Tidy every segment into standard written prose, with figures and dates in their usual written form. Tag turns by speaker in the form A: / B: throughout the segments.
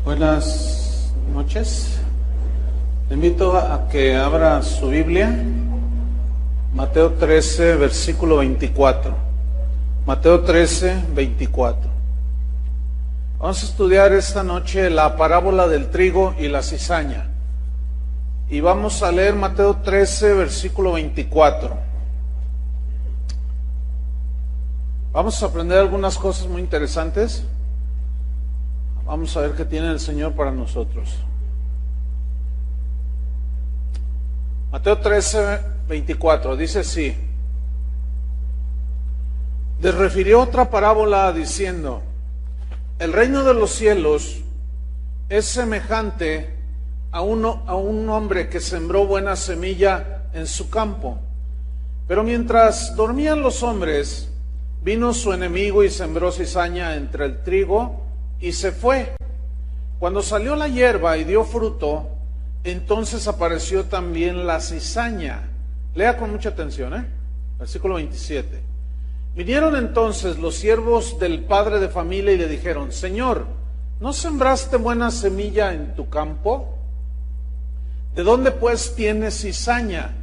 A: Buenas noches. Te invito a que abra su Biblia, Mateo 13, versículo 24. Mateo 13, 24. Vamos a estudiar esta noche la parábola del trigo y la cizaña. Y vamos a leer Mateo 13, versículo 24. Vamos a aprender algunas cosas muy interesantes. Vamos a ver qué tiene el Señor para nosotros. Mateo 13, 24, dice así. Les refirió otra parábola diciendo: el reino de los cielos es semejante a un hombre que sembró buena semilla en su campo. Pero mientras dormían los hombres, vino su enemigo y sembró cizaña entre el trigo y se fue. Cuando salió la hierba y dio fruto, entonces apareció también la cizaña. Lea con mucha atención, versículo 27. Vinieron entonces los siervos del padre de familia y le dijeron: Señor, ¿no sembraste buena semilla en tu campo? ¿De dónde pues tienes cizaña?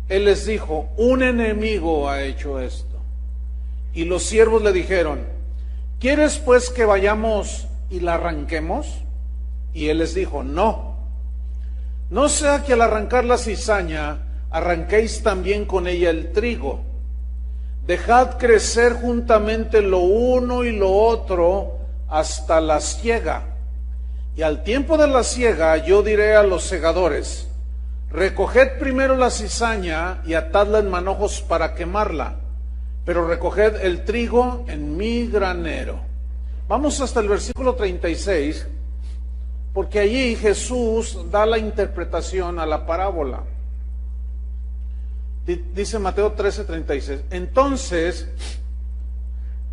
A: Él les dijo: un enemigo ha hecho esto. Y los siervos le dijeron: ¿quieres pues que vayamos y la arranquemos? Y él les dijo: no. No sea que al arrancar la cizaña arranquéis también con ella el trigo. Dejad crecer juntamente lo uno y lo otro hasta la siega. Y al tiempo de la siega yo diré a los segadores: recoged primero la cizaña y atadla en manojos para quemarla, pero recoged el trigo en mi granero. Vamos hasta el versículo 36, porque allí Jesús da la interpretación a la parábola. Dice Mateo 13, 36. Entonces,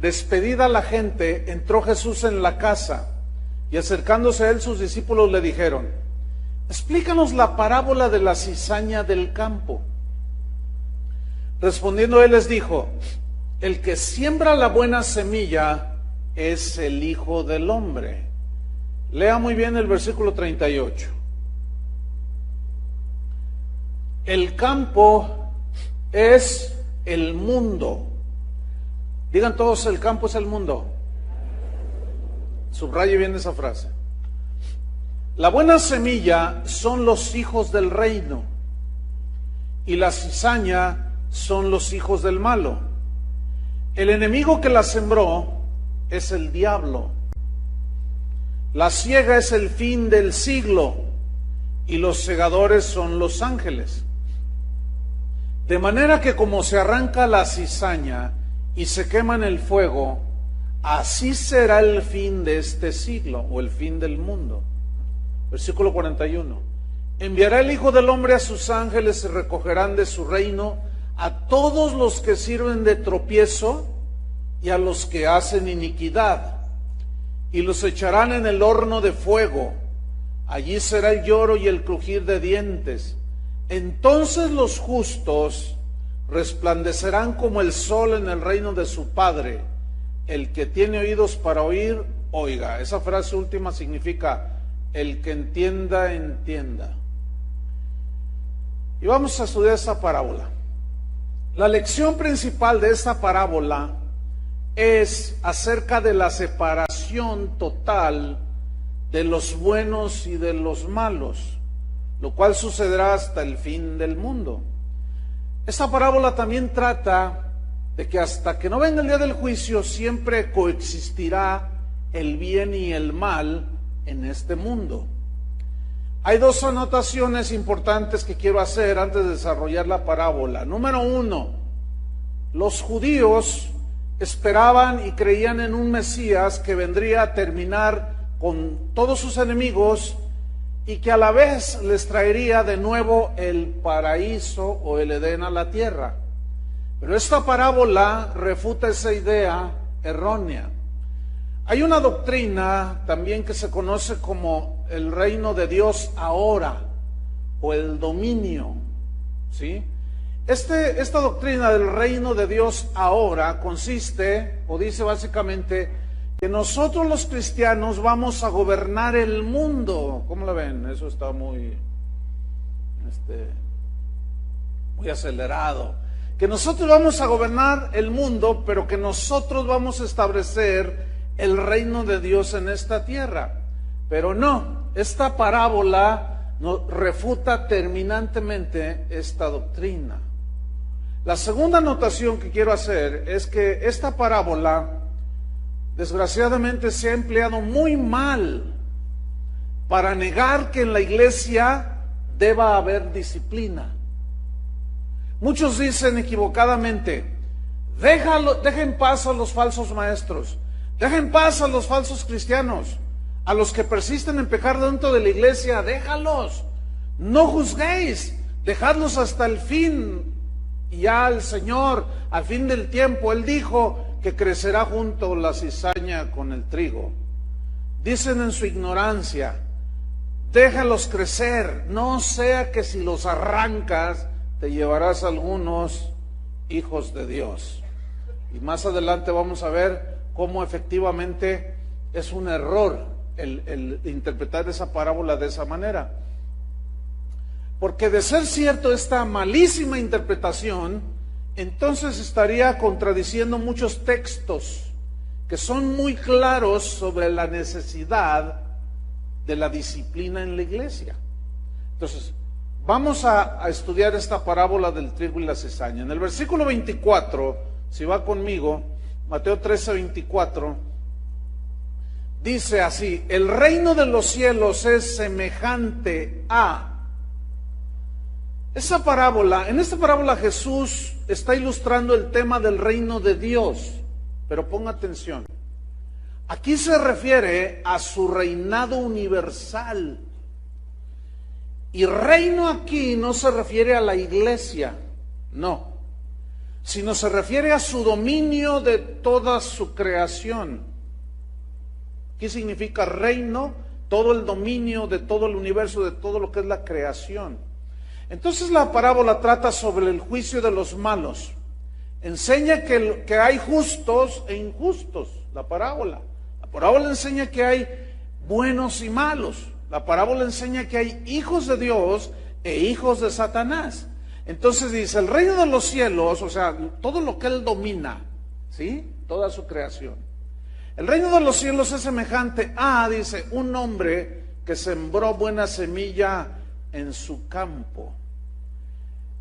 A: despedida la gente, entró Jesús en la casa, y acercándose a él sus discípulos le dijeron: explícanos la parábola de la cizaña del campo. Respondiendo él les dijo: el que siembra la buena semilla es el Hijo del Hombre. Lea muy bien el versículo 38. El campo es el mundo. Digan todos: el campo es el mundo. Subraye bien esa frase. La buena semilla son los hijos del reino, y la cizaña son los hijos del malo. El enemigo que la sembró es el diablo. La siega es el fin del siglo, y los segadores son los ángeles. De manera que como se arranca la cizaña y se quema en el fuego, así será el fin de este siglo, o el fin del mundo. Versículo 41. Enviará el Hijo del Hombre a sus ángeles y recogerán de su reino a todos los que sirven de tropiezo y a los que hacen iniquidad, y los echarán en el horno de fuego. Allí será el lloro y el crujir de dientes. Entonces los justos resplandecerán como el sol en el reino de su Padre. El que tiene oídos para oír, oiga. Esa frase última significa: el que entienda, entienda. Y vamos a estudiar esta parábola. La lección principal de esta parábola es acerca de la separación total de los buenos y de los malos, lo cual sucederá hasta el fin del mundo. Esta parábola también trata de que hasta que no venga el día del juicio siempre coexistirá el bien y el mal en este mundo. Hay dos anotaciones importantes que quiero hacer antes de desarrollar la parábola. Número uno, los judíos esperaban y creían en un Mesías que vendría a terminar con todos sus enemigos y que a la vez les traería de nuevo el paraíso o el Edén a la tierra. Pero esta parábola refuta esa idea errónea. Hay una doctrina también que se conoce como el reino de Dios ahora, o el dominio, ¿sí? Esta doctrina del reino de Dios ahora consiste, o dice básicamente, que nosotros los cristianos vamos a gobernar el mundo. ¿Cómo la ven? Eso está muy acelerado. Que nosotros vamos a gobernar el mundo, pero que nosotros vamos a establecer el reino de Dios en esta tierra. Pero no, esta parábola refuta terminantemente esta doctrina. La segunda anotación que quiero hacer es que esta parábola, desgraciadamente, se ha empleado muy mal para negar que en la iglesia deba haber disciplina. Muchos dicen equivocadamente: deja en paz a los falsos maestros, deja en paz a los falsos cristianos, a los que persisten en pecar dentro de la iglesia, déjalos, no juzguéis, dejadlos hasta el fin. Y ya el Señor, al fin del tiempo, Él dijo que crecerá junto la cizaña con el trigo. Dicen en su ignorancia: déjalos crecer, no sea que si los arrancas te llevarás a algunos hijos de Dios. Y más adelante vamos a ver cómo efectivamente es un error el interpretar esa parábola de esa manera. Porque de ser cierto esta malísima interpretación, entonces estaría contradiciendo muchos textos que son muy claros sobre la necesidad de la disciplina en la iglesia. Entonces, vamos a estudiar esta parábola del trigo y la cizaña. En el versículo 24, si va conmigo, Mateo 13, 24, dice así: el reino de los cielos es semejante a... en esta parábola Jesús está ilustrando el tema del reino de Dios, pero ponga atención. Aquí se refiere a su reinado universal. Y reino aquí no se refiere a la iglesia, no, sino se refiere a su dominio de toda su creación. ¿Qué significa reino? Todo el dominio de todo el universo, de todo lo que es la creación. Entonces la parábola trata sobre el juicio de los malos. Enseña que hay justos e injustos, la parábola. La parábola enseña que hay buenos y malos. La parábola enseña que hay hijos de Dios e hijos de Satanás. Entonces dice, el reino de los cielos, o sea, todo lo que Él domina, ¿sí? Toda su creación. El reino de los cielos es semejante a, dice, un hombre que sembró buena semilla en su campo.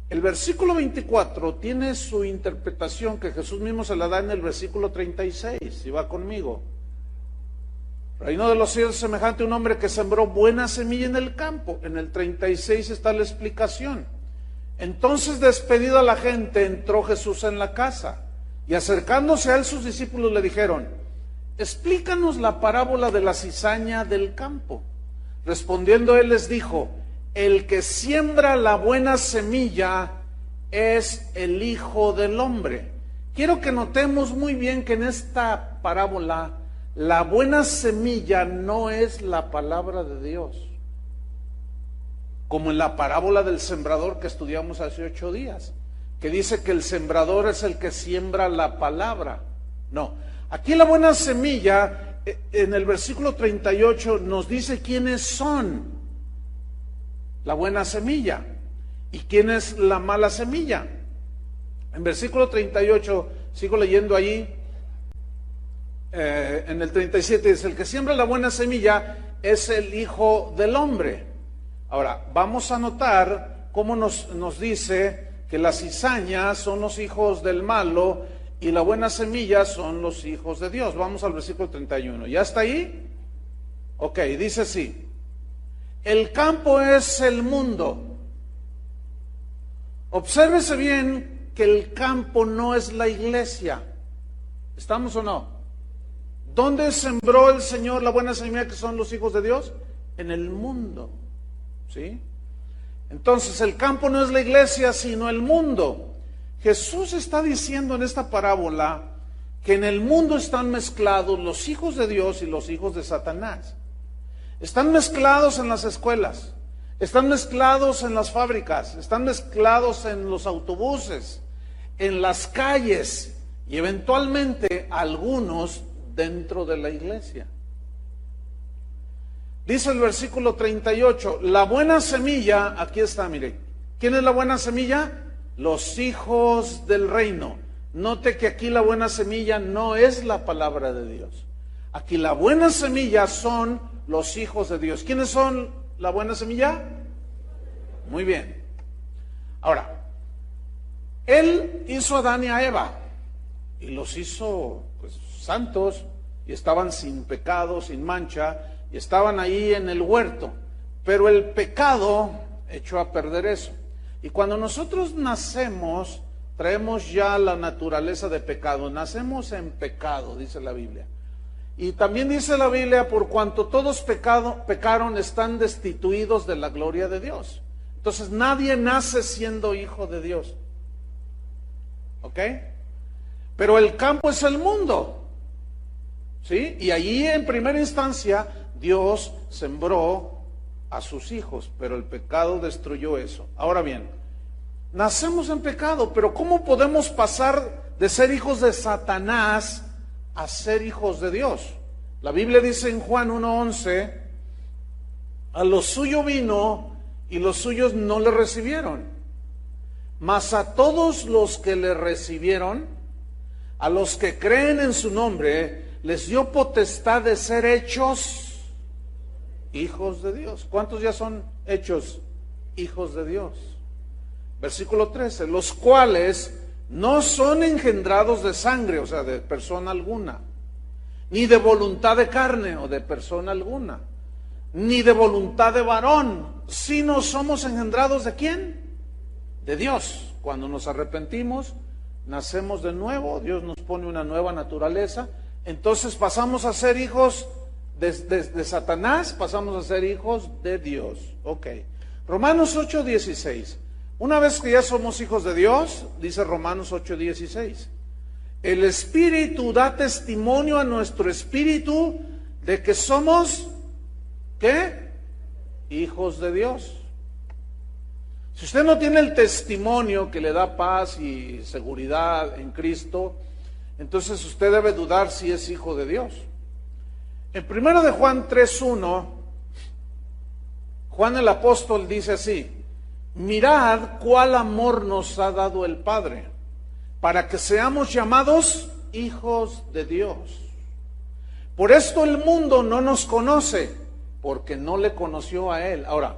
A: El versículo 24 tiene su interpretación que Jesús mismo se la da en el versículo 36, si va conmigo. El reino de los cielos es semejante a un hombre que sembró buena semilla en el campo. En el 36 está la explicación. Entonces, despedida la gente, entró Jesús en la casa, y acercándose a él sus discípulos le dijeron: explícanos la parábola de la cizaña del campo. Respondiendo él les dijo: el que siembra la buena semilla es el Hijo del Hombre. Quiero que notemos muy bien que en esta parábola la buena semilla no es la palabra de Dios, como en la parábola del sembrador que estudiamos hace 8 días, que dice que el sembrador es el que siembra la palabra. No, aquí la buena semilla, en el versículo 38 nos dice quiénes son la buena semilla y quién es la mala semilla. En versículo 38, sigo leyendo allí, en el 37 dice: el que siembra la buena semilla es el Hijo del Hombre. Ahora, vamos a notar cómo nos dice que las cizañas son los hijos del malo y la buena semilla son los hijos de Dios. Vamos al versículo 31. ¿Ya está ahí? Ok, dice así: el campo es el mundo. Obsérvese bien que el campo no es la iglesia. ¿Estamos o no? ¿Dónde sembró el Señor la buena semilla que son los hijos de Dios? En el mundo. ¿Sí? Entonces el campo no es la iglesia, sino el mundo. Jesús está diciendo en esta parábola que en el mundo están mezclados los hijos de Dios y los hijos de Satanás. Están mezclados en las escuelas, están mezclados en las fábricas, están mezclados en los autobuses, en las calles, y eventualmente algunos dentro de la iglesia. Dice el versículo 38, la buena semilla, aquí está, mire. ¿Quién es la buena semilla? Los hijos del reino. Note que aquí la buena semilla no es la palabra de Dios. Aquí la buena semilla son los hijos de Dios. ¿Quiénes son la buena semilla? Muy bien. Ahora, Él hizo a Adán y a Eva y los hizo pues santos y estaban sin pecado, sin mancha, y estaban ahí en el huerto, pero el pecado echó a perder eso. Y cuando nosotros nacemos, traemos ya la naturaleza de pecado, nacemos en pecado, dice la Biblia. Y también dice la Biblia, por cuanto todos pecaron, están destituidos de la gloria de Dios. Entonces nadie nace siendo hijo de Dios. ¿Ok? Pero el campo es el mundo. ¿Sí? Y allí en primera instancia Dios sembró a sus hijos, pero el pecado destruyó eso. Ahora bien, nacemos en pecado, pero ¿cómo podemos pasar de ser hijos de Satanás a ser hijos de Dios? La Biblia dice en Juan 1:11, a lo suyo vino y los suyos no le recibieron, mas a todos los que le recibieron, a los que creen en su nombre, les dio potestad de ser hechos hijos de Dios. ¿Cuántos ya son hechos hijos de Dios? Versículo 13, los cuales no son engendrados de sangre, o sea, de persona alguna, ni de voluntad de carne o de persona alguna, ni de voluntad de varón, sino somos engendrados ¿de quién? De Dios. Cuando nos arrepentimos, nacemos de nuevo, Dios nos pone una nueva naturaleza, entonces pasamos a ser hijos de Satanás, pasamos a ser hijos de Dios. Ok. Romanos 8:16. Una vez que ya somos hijos de Dios, dice Romanos 8:16, el Espíritu da testimonio a nuestro espíritu de que somos, ¿qué? Hijos de Dios. Si usted no tiene el testimonio que le da paz y seguridad en Cristo, entonces usted debe dudar si es hijo de Dios. En 1 de Juan 3:1, Juan el apóstol dice así, mirad cuál amor nos ha dado el Padre, para que seamos llamados hijos de Dios. Por esto el mundo no nos conoce, porque no le conoció a Él. Ahora,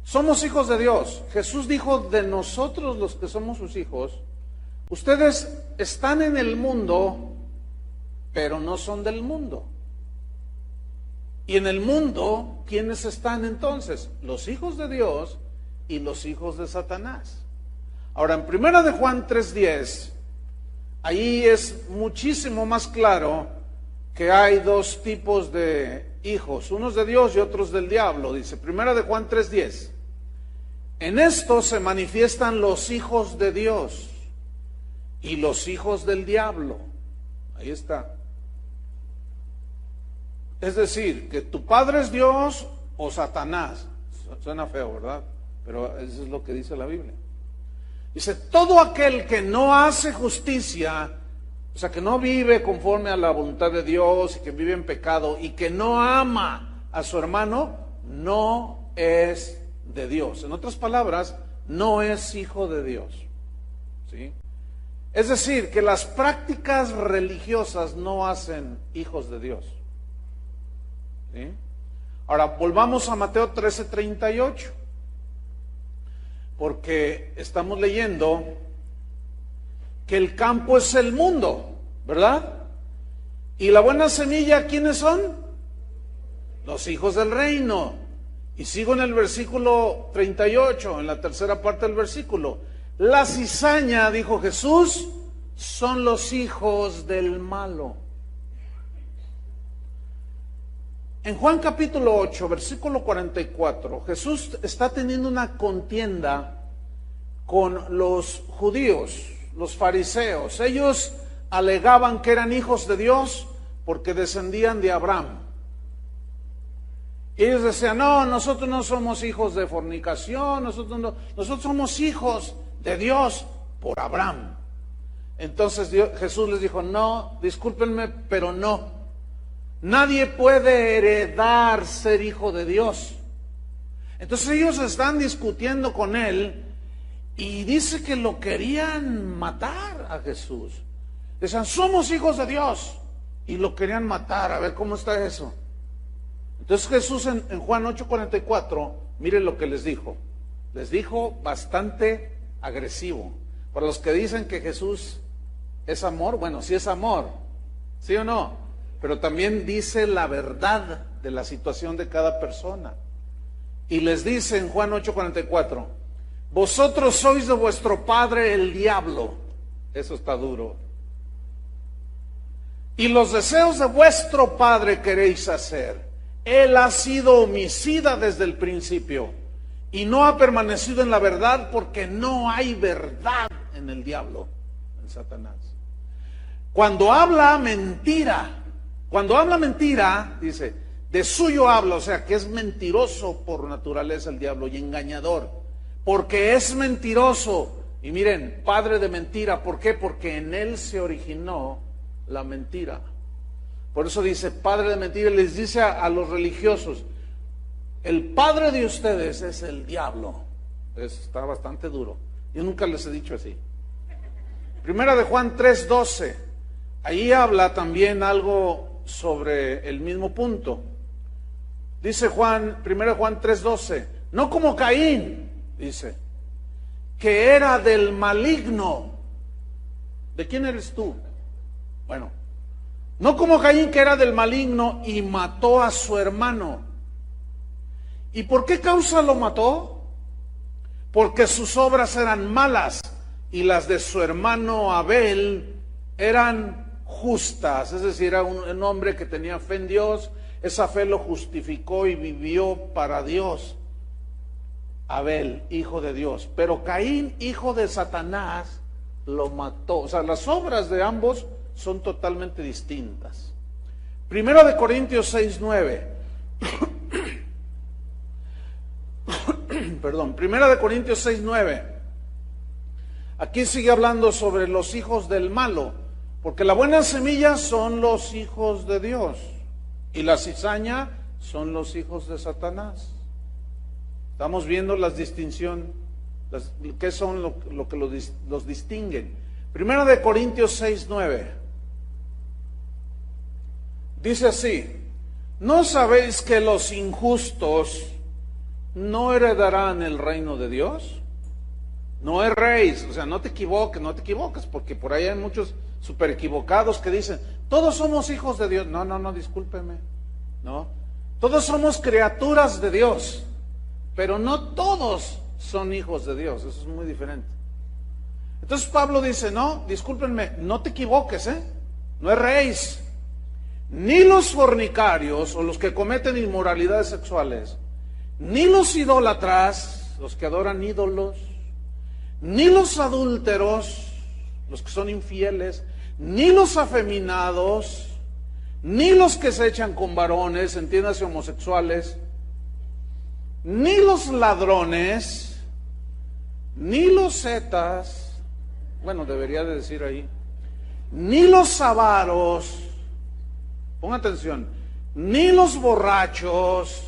A: somos hijos de Dios. Jesús dijo de nosotros los que somos sus hijos, ustedes están en el mundo, pero no son del mundo. Y en el mundo, ¿quiénes están entonces? Los hijos de Dios y los hijos de Satanás. Ahora, en 1 de Juan 3:10, ahí es muchísimo más claro que hay dos tipos de hijos, unos de Dios y otros del diablo. Dice 1 de Juan 3:10, en esto se manifiestan los hijos de Dios y los hijos del diablo. Ahí está. Es decir, que tu padre es Dios o Satanás. Suena feo, ¿verdad? Pero eso es lo que dice la Biblia. Dice, todo aquel que no hace justicia, o sea, que no vive conforme a la voluntad de Dios y que vive en pecado y que no ama a su hermano, no es de Dios. En otras palabras, no es hijo de Dios. ¿Sí? Es decir, que las prácticas religiosas no hacen hijos de Dios. ¿Sí? Ahora, volvamos a Mateo 13:38, porque estamos leyendo que el campo es el mundo, ¿verdad? Y la buena semilla, ¿quiénes son? Los hijos del reino. Y sigo en el versículo 38, en la tercera parte del versículo. La cizaña, dijo Jesús, son los hijos del malo. En Juan capítulo 8, versículo 44, Jesús está teniendo una contienda con los judíos, los fariseos. Ellos alegaban que eran hijos de Dios porque descendían de Abraham. Y ellos decían, no, nosotros no somos hijos de fornicación, nosotros somos hijos de Dios por Abraham. Entonces Jesús les dijo, no, discúlpenme, pero no. Nadie puede heredar ser hijo de Dios. Entonces ellos están discutiendo con él y dice que lo querían matar a Jesús. Decían, somos hijos de Dios. Y lo querían matar. A ver cómo está eso. Entonces Jesús en Juan 8:44, miren lo que les dijo. Les dijo bastante agresivo. Para los que dicen que Jesús es amor, bueno, sí es amor, ¿sí o no? Pero también dice la verdad de la situación de cada persona. Y les dice en Juan 8:44, vosotros sois de vuestro padre el diablo. Eso está duro. Y los deseos de vuestro padre queréis hacer. Él ha sido homicida desde el principio y no ha permanecido en la verdad porque no hay verdad en el diablo, en Satanás. Cuando habla mentira, dice, de suyo habla, o sea que es mentiroso por naturaleza el diablo y engañador, porque es mentiroso. Y miren, padre de mentira, ¿por qué? Porque en él se originó la mentira. Por eso dice padre de mentira, y les dice a los religiosos, el padre de ustedes es el diablo. Está bastante duro. Yo nunca les he dicho así. Primera de Juan 3:12. Ahí habla también algo sobre el mismo punto. Dice primera de Juan 3:12, no como Caín, dice, que era del maligno. ¿De quién eres tú? Bueno, no como Caín, que era del maligno y mató a su hermano. ¿Y por qué causa lo mató? Porque sus obras eran malas y las de su hermano Abel eran justas. Es decir, era un hombre que tenía fe en Dios, esa fe lo justificó y vivió para Dios. Abel, hijo de Dios. Pero Caín, hijo de Satanás, lo mató. O sea, las obras de ambos son totalmente distintas. Primero de Corintios 6:9. Perdón, Primera de Corintios 6:9. Aquí sigue hablando sobre los hijos del malo, porque la buena semilla son los hijos de Dios y la cizaña son los hijos de Satanás. Estamos viendo las distinciones, qué son lo que los distinguen. Primera de Corintios 6:9. Dice así, ¿no sabéis que los injustos no heredarán el reino de Dios? No erréis, o sea, no te equivoques, porque por ahí hay muchos super equivocados que dicen, todos somos hijos de Dios. No, discúlpeme, no. Todos somos criaturas de Dios, pero no todos son hijos de Dios, eso es muy diferente. Entonces Pablo dice, no, discúlpenme, no te equivoques, no erréis. Ni los fornicarios o los que cometen inmoralidades sexuales, ni los idólatras, los que adoran ídolos, ni los adúlteros, los que son infieles, ni los afeminados, ni los que se echan con varones, entiéndase homosexuales, ni los ladrones, ni los zetas, bueno, debería de decir ahí, ni los avaros, ponga atención, ni los borrachos,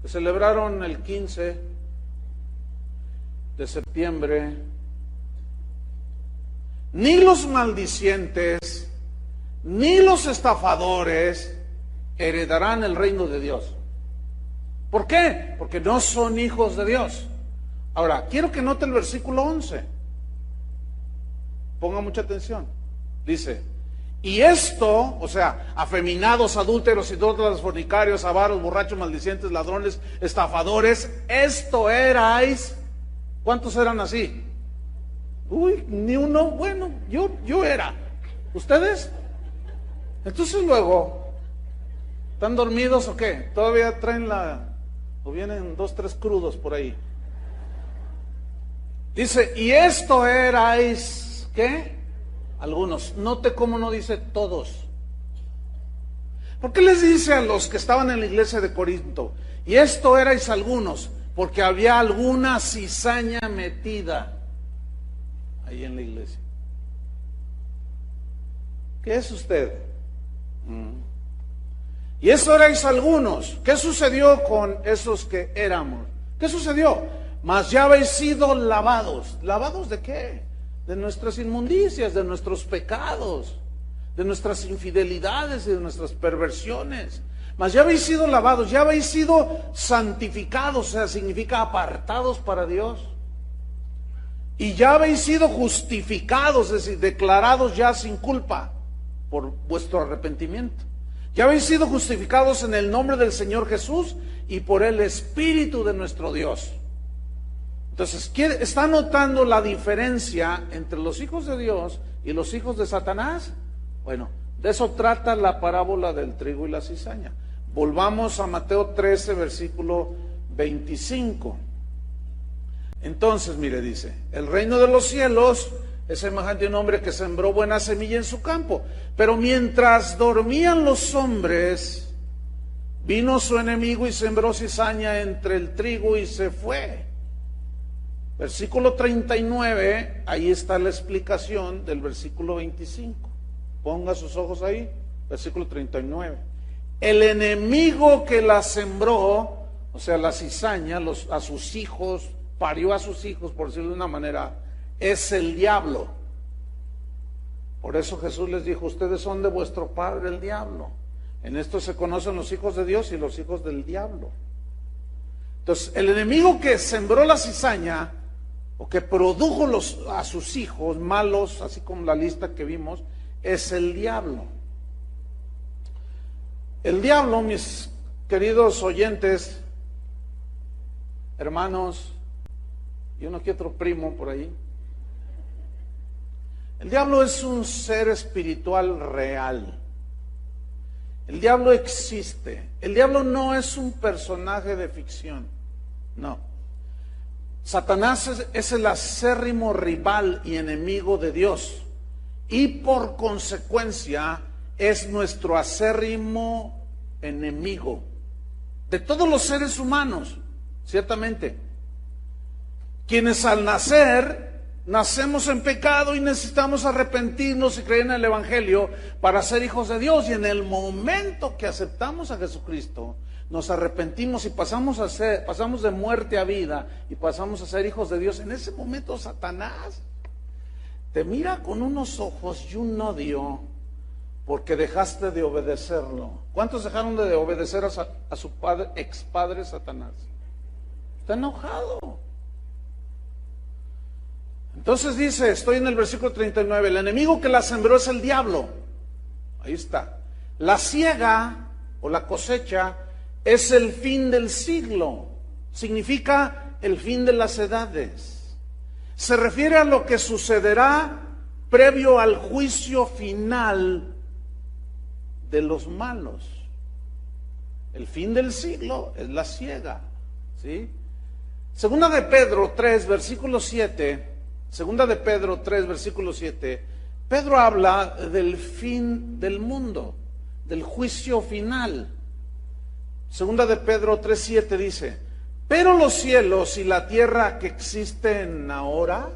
A: que celebraron el 15 de septiembre, ni los maldicientes, ni los estafadores heredarán el reino de Dios. ¿Por qué? Porque no son hijos de Dios. Ahora, quiero que note el versículo 11. Ponga mucha atención. Dice, y esto, o sea, afeminados, adúlteros, idólatras, fornicarios, avaros, borrachos, maldicientes, ladrones, estafadores, esto erais. ¿Cuántos eran así? Uy, ni uno. Bueno, yo era. ¿Ustedes? Entonces luego, ¿están dormidos o qué? ¿Todavía traen o vienen 2, 3 crudos por ahí? Dice, y esto erais, ¿qué? Algunos. Note cómo no dice todos. ¿Por qué les dice a los que estaban en la iglesia de Corinto? Y esto erais algunos, porque había alguna cizaña metida ahí en la iglesia. ¿Qué es usted? Y eso erais algunos. ¿Qué sucedió con esos que éramos? ¿Qué sucedió? Mas ya habéis sido lavados. ¿Lavados de qué? De nuestras inmundicias, de nuestros pecados, de nuestras infidelidades y de nuestras perversiones. Mas ya habéis sido lavados, ya habéis sido santificados, o sea, significa apartados para Dios. Y ya habéis sido justificados, es decir, declarados ya sin culpa por vuestro arrepentimiento. Ya habéis sido justificados en el nombre del Señor Jesús y por el Espíritu de nuestro Dios. Entonces, ¿está notando la diferencia entre los hijos de Dios y los hijos de Satanás? Bueno, de eso trata la parábola del trigo y la cizaña. Volvamos a Mateo 13, versículo 25. Entonces, mire, dice, el reino de los cielos es semejante a un hombre que sembró buena semilla en su campo. Pero mientras dormían los hombres, vino su enemigo y sembró cizaña entre el trigo y se fue. Versículo 39, ahí está la explicación del versículo 25. Ponga sus ojos ahí, versículo 39. El enemigo que la sembró, o sea, la cizaña, a sus hijos, parió a sus hijos, por decirlo de una manera, es el diablo. Por eso Jesús les dijo, ustedes son de vuestro padre el diablo. En esto se conocen los hijos de Dios y los hijos del diablo. Entonces, el enemigo que sembró la cizaña, o que produjo a sus hijos malos, así como la lista que vimos, es el diablo. El diablo, mis queridos oyentes, hermanos, y uno que otro primo por ahí, el diablo es un ser espiritual real. El diablo existe. El diablo no es un personaje de ficción, no. Satanás es el acérrimo rival y enemigo de Dios, y por consecuencia es nuestro acérrimo enemigo de todos los seres humanos, ciertamente. Quienes al nacer, nacemos en pecado y necesitamos arrepentirnos y creer en el Evangelio para ser hijos de Dios. Y en el momento que aceptamos a Jesucristo, nos arrepentimos y pasamos de muerte a vida y pasamos a ser hijos de Dios. En ese momento Satanás te mira con unos ojos y un odio porque dejaste de obedecerlo. ¿Cuántos dejaron de obedecer a su ex padre Satanás? Está enojado. Entonces dice, estoy en el versículo 39, el enemigo que la sembró es el diablo. Ahí está. La siega o la cosecha es el fin del siglo. Significa el fin de las edades. Se refiere a lo que sucederá previo al juicio final de los malos. El fin del siglo es la siega, ¿sí? Segunda de Pedro 3, versículo 7. Segunda de Pedro 3, versículo 7, Pedro habla del fin del mundo, del juicio final. Segunda de Pedro 3, 7 dice, pero los cielos y la tierra que existen ahora,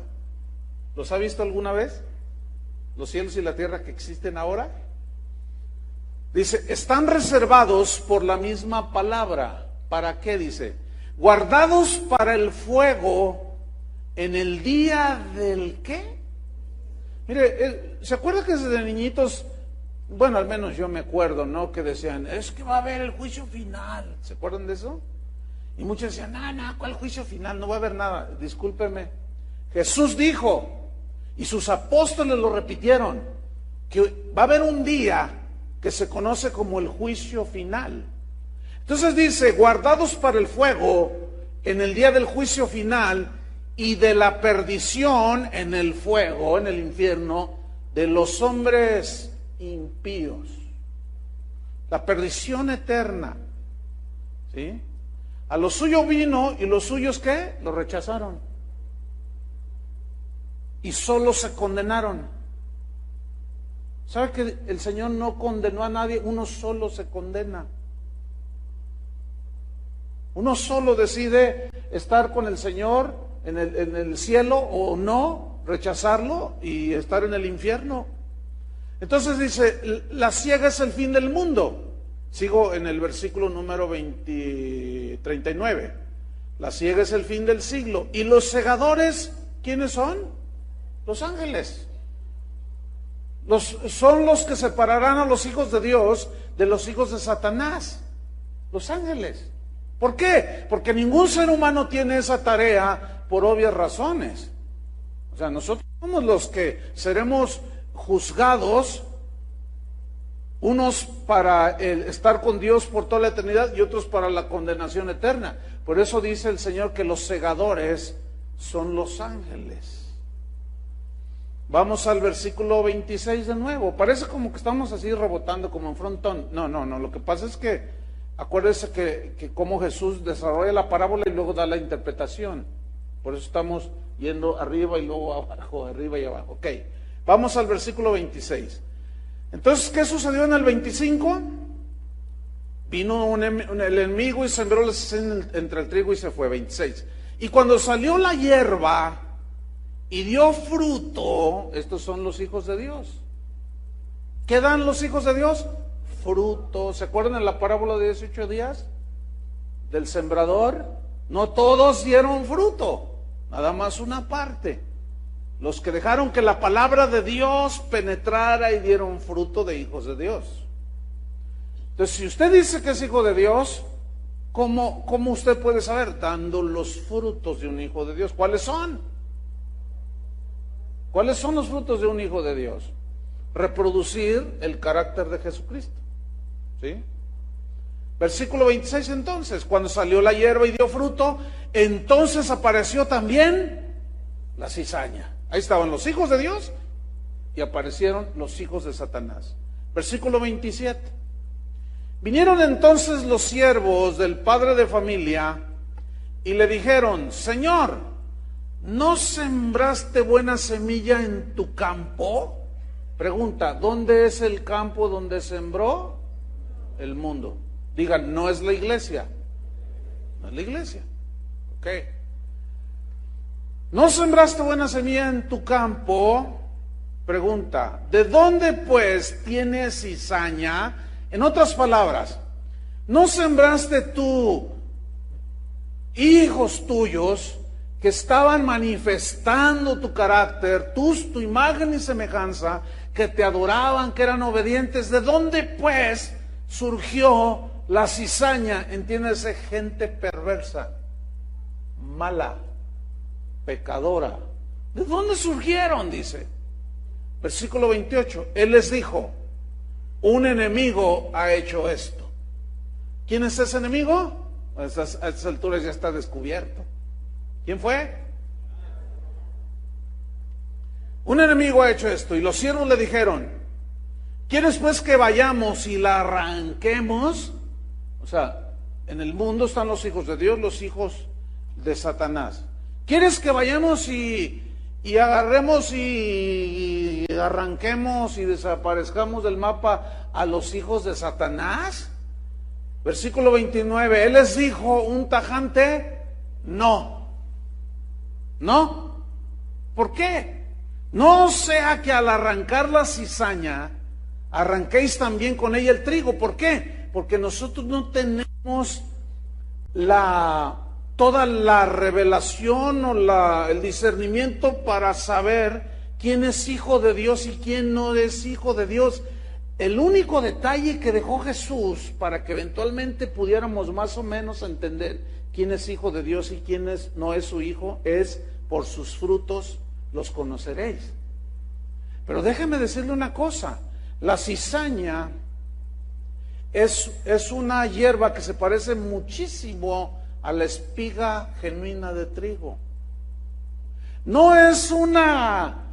A: ¿los ha visto alguna vez? Los cielos y la tierra que existen ahora. Dice, están reservados por la misma palabra. ¿Para qué? Dice, guardados para el fuego en el día del ¿qué? Mire, ¿se acuerda que desde niñitos, bueno, al menos yo me acuerdo, ¿no? Que decían, es que va a haber el juicio final. ¿Se acuerdan de eso? Y muchos decían, no, ¿cuál juicio final? No va a haber nada. Discúlpeme. Jesús dijo, y sus apóstoles lo repitieron, que va a haber un día que se conoce como el juicio final. Entonces dice, guardados para el fuego en el día del juicio final y de la perdición en el fuego, en el infierno, de los hombres impíos. La perdición eterna. ¿Sí? A lo suyo vino y los suyos ¿qué? Lo rechazaron. Y solo se condenaron. ¿Sabe que el Señor no condenó a nadie? Uno solo se condena. Uno solo decide estar con el Señor en el cielo o no, rechazarlo y estar en el infierno. Entonces dice, la siega es el fin del mundo. Sigo en el versículo número 39. La siega es el fin del siglo. ¿Y los segadores quiénes son? Los ángeles. Son los que separarán a los hijos de Dios de los hijos de Satanás. Los ángeles. ¿Por qué? Porque ningún ser humano tiene esa tarea por obvias razones. O sea, nosotros somos los que seremos juzgados, unos para estar con Dios por toda la eternidad y otros para la condenación eterna. Por eso dice el Señor que los segadores son los ángeles. Vamos al versículo 26 de nuevo. Parece como que estamos así rebotando como en frontón. No, lo que pasa es que acuérdense que como Jesús desarrolla la parábola y luego da la interpretación. Por eso estamos yendo arriba y luego abajo, arriba y abajo. Ok, vamos al versículo 26. Entonces, ¿qué sucedió en el 25? Vino el enemigo y sembró la cizaña entre el trigo y se fue. 26. Y cuando salió la hierba y dio fruto, estos son los hijos de Dios. ¿Qué dan los hijos de Dios? Fruto. ¿Se acuerdan de la parábola de 18 días? Del sembrador. No todos dieron fruto, nada más una parte. Los que dejaron que la palabra de Dios penetrara y dieron fruto de hijos de Dios. Entonces, si usted dice que es hijo de Dios, ¿cómo usted puede saber? Dando los frutos de un hijo de Dios. ¿Cuáles son? ¿Cuáles son los frutos de un hijo de Dios? Reproducir el carácter de Jesucristo. ¿Sí? Versículo 26 entonces, cuando salió la hierba y dio fruto, entonces apareció también la cizaña. Ahí estaban los hijos de Dios y aparecieron los hijos de Satanás. Versículo 27. Vinieron entonces los siervos del padre de familia y le dijeron, Señor, ¿no sembraste buena semilla en tu campo? Pregunta, ¿dónde es el campo donde sembró? El mundo. Digan, no es la iglesia. No es la iglesia. Ok. ¿No sembraste buena semilla en tu campo? Pregunta, ¿de dónde pues tienes cizaña? En otras palabras, ¿no sembraste tú hijos tuyos que estaban manifestando tu carácter, tu imagen y semejanza, que te adoraban, que eran obedientes? ¿De dónde pues surgió la cizaña? Entiéndese, gente perversa, mala, pecadora. ¿De dónde surgieron? Dice. Versículo 28. Él les dijo, un enemigo ha hecho esto. ¿Quién es ese enemigo? A estas alturas ya está descubierto. ¿Quién fue? Un enemigo ha hecho esto. Y los siervos le dijeron, ¿quieres pues que vayamos y la arranquemos? O sea, en el mundo están los hijos de Dios, los hijos de Satanás. ¿Quieres que vayamos y agarremos y arranquemos y desaparezcamos del mapa a los hijos de Satanás? Versículo 29, él les dijo un tajante, no. ¿No? ¿Por qué? No sea que al arrancar la cizaña, arranquéis también con ella el trigo. ¿Por qué? Porque nosotros no tenemos toda la revelación o el discernimiento para saber quién es hijo de Dios y quién no es hijo de Dios. El único detalle que dejó Jesús para que eventualmente pudiéramos más o menos entender quién es hijo de Dios y quién no es su hijo es: por sus frutos los conoceréis. Pero déjeme decirle una cosa, la cizaña es una hierba que se parece muchísimo a la espiga genuina de trigo. No es una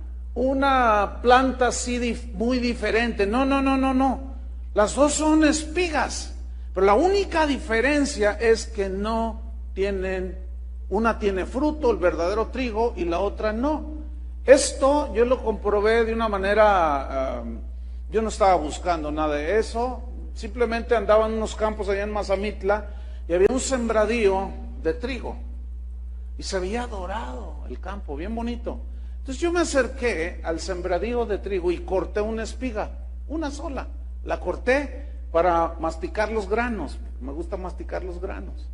A: planta así muy diferente, no. Las dos son espigas, pero la única diferencia es que una tiene fruto, el verdadero trigo, y la otra no. Esto yo lo comprobé de una manera, yo no estaba buscando nada de eso, simplemente andaba en unos campos allá en Mazamitla y había un sembradío de trigo y se veía dorado el campo, bien bonito. Entonces yo me acerqué al sembradío de trigo y corté una espiga, una sola. La corté para masticar los granos, me gusta masticar los granos.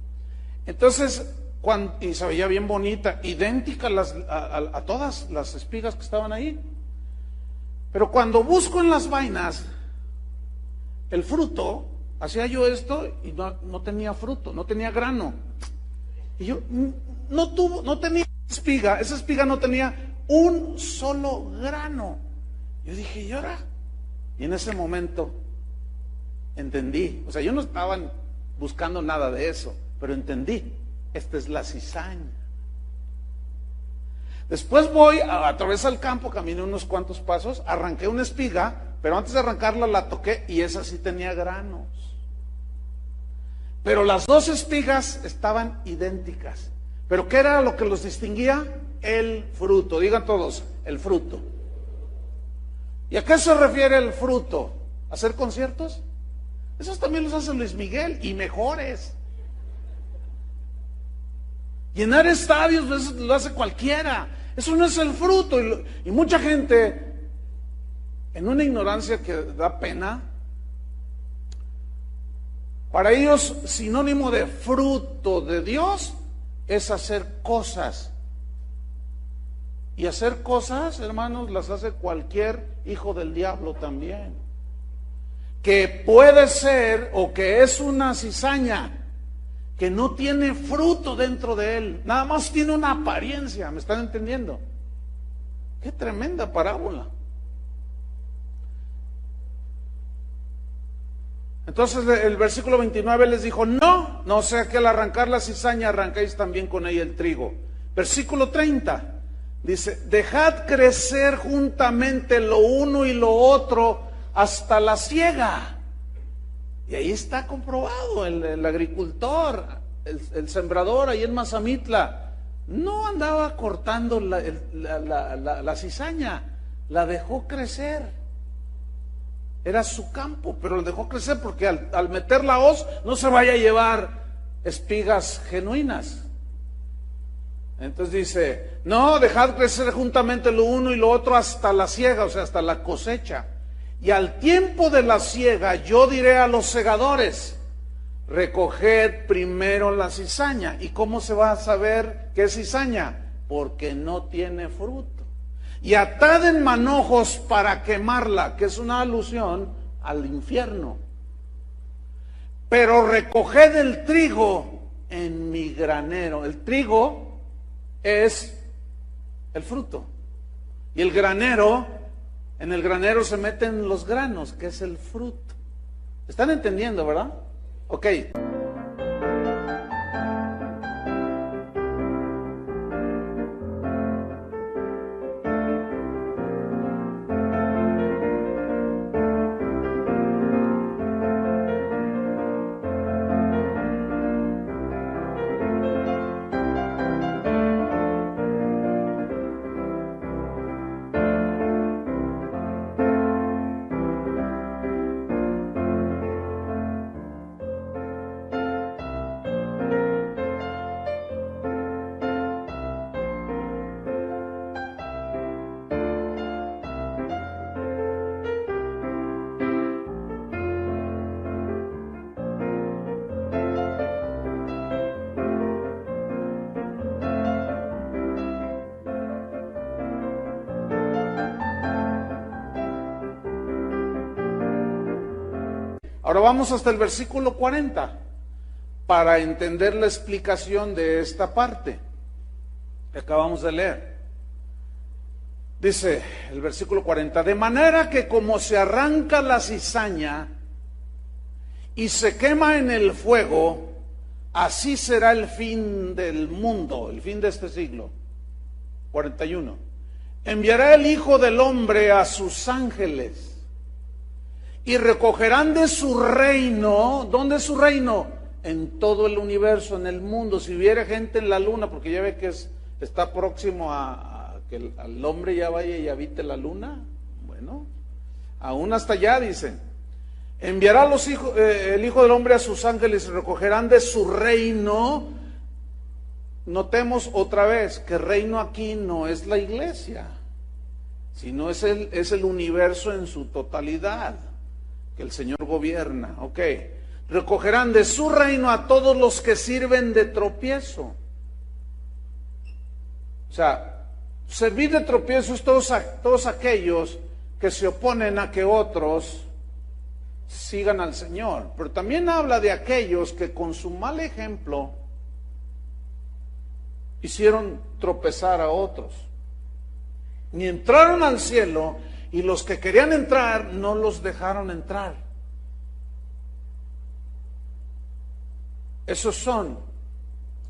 A: Entonces, y se veía bien bonita, idéntica a todas las espigas que estaban ahí. Pero cuando busco en las vainas el fruto, hacía yo esto y no tenía fruto, no tenía grano. Y yo no tenía espiga, esa espiga no tenía un solo grano. Yo dije, ¿y ahora? Y en ese momento entendí, o sea, yo no estaba buscando nada de eso, pero entendí, esta es la cizaña. Después voy a través del campo, caminé unos cuantos pasos, arranqué una espiga, pero antes de arrancarla la toqué y esa sí tenía granos. Pero las dos espigas estaban idénticas. ¿Pero qué era lo que los distinguía? El fruto. Digan todos, el fruto. ¿Y a qué se refiere el fruto? ¿Hacer conciertos? Esos también los hace Luis Miguel y mejores. Llenar estadios, eso lo hace cualquiera. Eso no es el fruto. Y mucha gente, en una ignorancia que da pena, para ellos sinónimo de fruto de Dios es hacer cosas. Y hacer cosas, hermanos, las hace cualquier hijo del diablo también. Que puede ser o que es una cizaña que no tiene fruto dentro de él, nada más tiene una apariencia. ¿Me están entendiendo? Qué tremenda parábola. Entonces el versículo 29 les dijo, no sea que al arrancar la cizaña arrancáis también con ella el trigo. Versículo 30 dice, dejad crecer juntamente lo uno y lo otro hasta la siega. Y ahí está comprobado, el agricultor, el sembrador ahí en Mazamitla, no andaba cortando la cizaña, la dejó crecer. Era su campo, pero lo dejó crecer porque al meter la hoz no se vaya a llevar espigas genuinas. Entonces dice, no, dejad crecer juntamente lo uno y lo otro hasta la siega, o sea, hasta la cosecha. Y al tiempo de la siega yo diré a los segadores, recoged primero la cizaña. ¿Y cómo se va a saber qué es cizaña? Porque no tiene fruto. Y atad en manojos para quemarla, que es una alusión al infierno. Pero recoged el trigo en mi granero. El trigo es el fruto. Y el granero, en el granero se meten los granos, que es el fruto. ¿Están entendiendo, verdad? Ok. Ahora vamos hasta el versículo 40 para entender la explicación de esta parte que acabamos de leer. Dice el versículo 40, de manera que como se arranca la cizaña y se quema en el fuego, así será el fin del mundo, el fin de este siglo. 41. Enviará el Hijo del Hombre a sus ángeles y recogerán de su reino. ¿Dónde es su reino? En todo el universo, en el mundo. Si hubiera gente en la luna, porque ya ve que está próximo a que el hombre ya vaya y habite la luna. Bueno, aún hasta allá dicen. Enviará el Hijo del Hombre a sus ángeles y recogerán de su reino. Notemos otra vez que reino aquí no es la iglesia. sino es el universo en su totalidad que el Señor gobierna. Ok. Recogerán de su reino a todos los que sirven de tropiezo. O sea, servir de tropiezo es todos aquellos que se oponen a que otros sigan al Señor. Pero también habla de aquellos que con su mal ejemplo hicieron tropezar a otros. Ni entraron al cielo, y los que querían entrar no los dejaron entrar. Esos son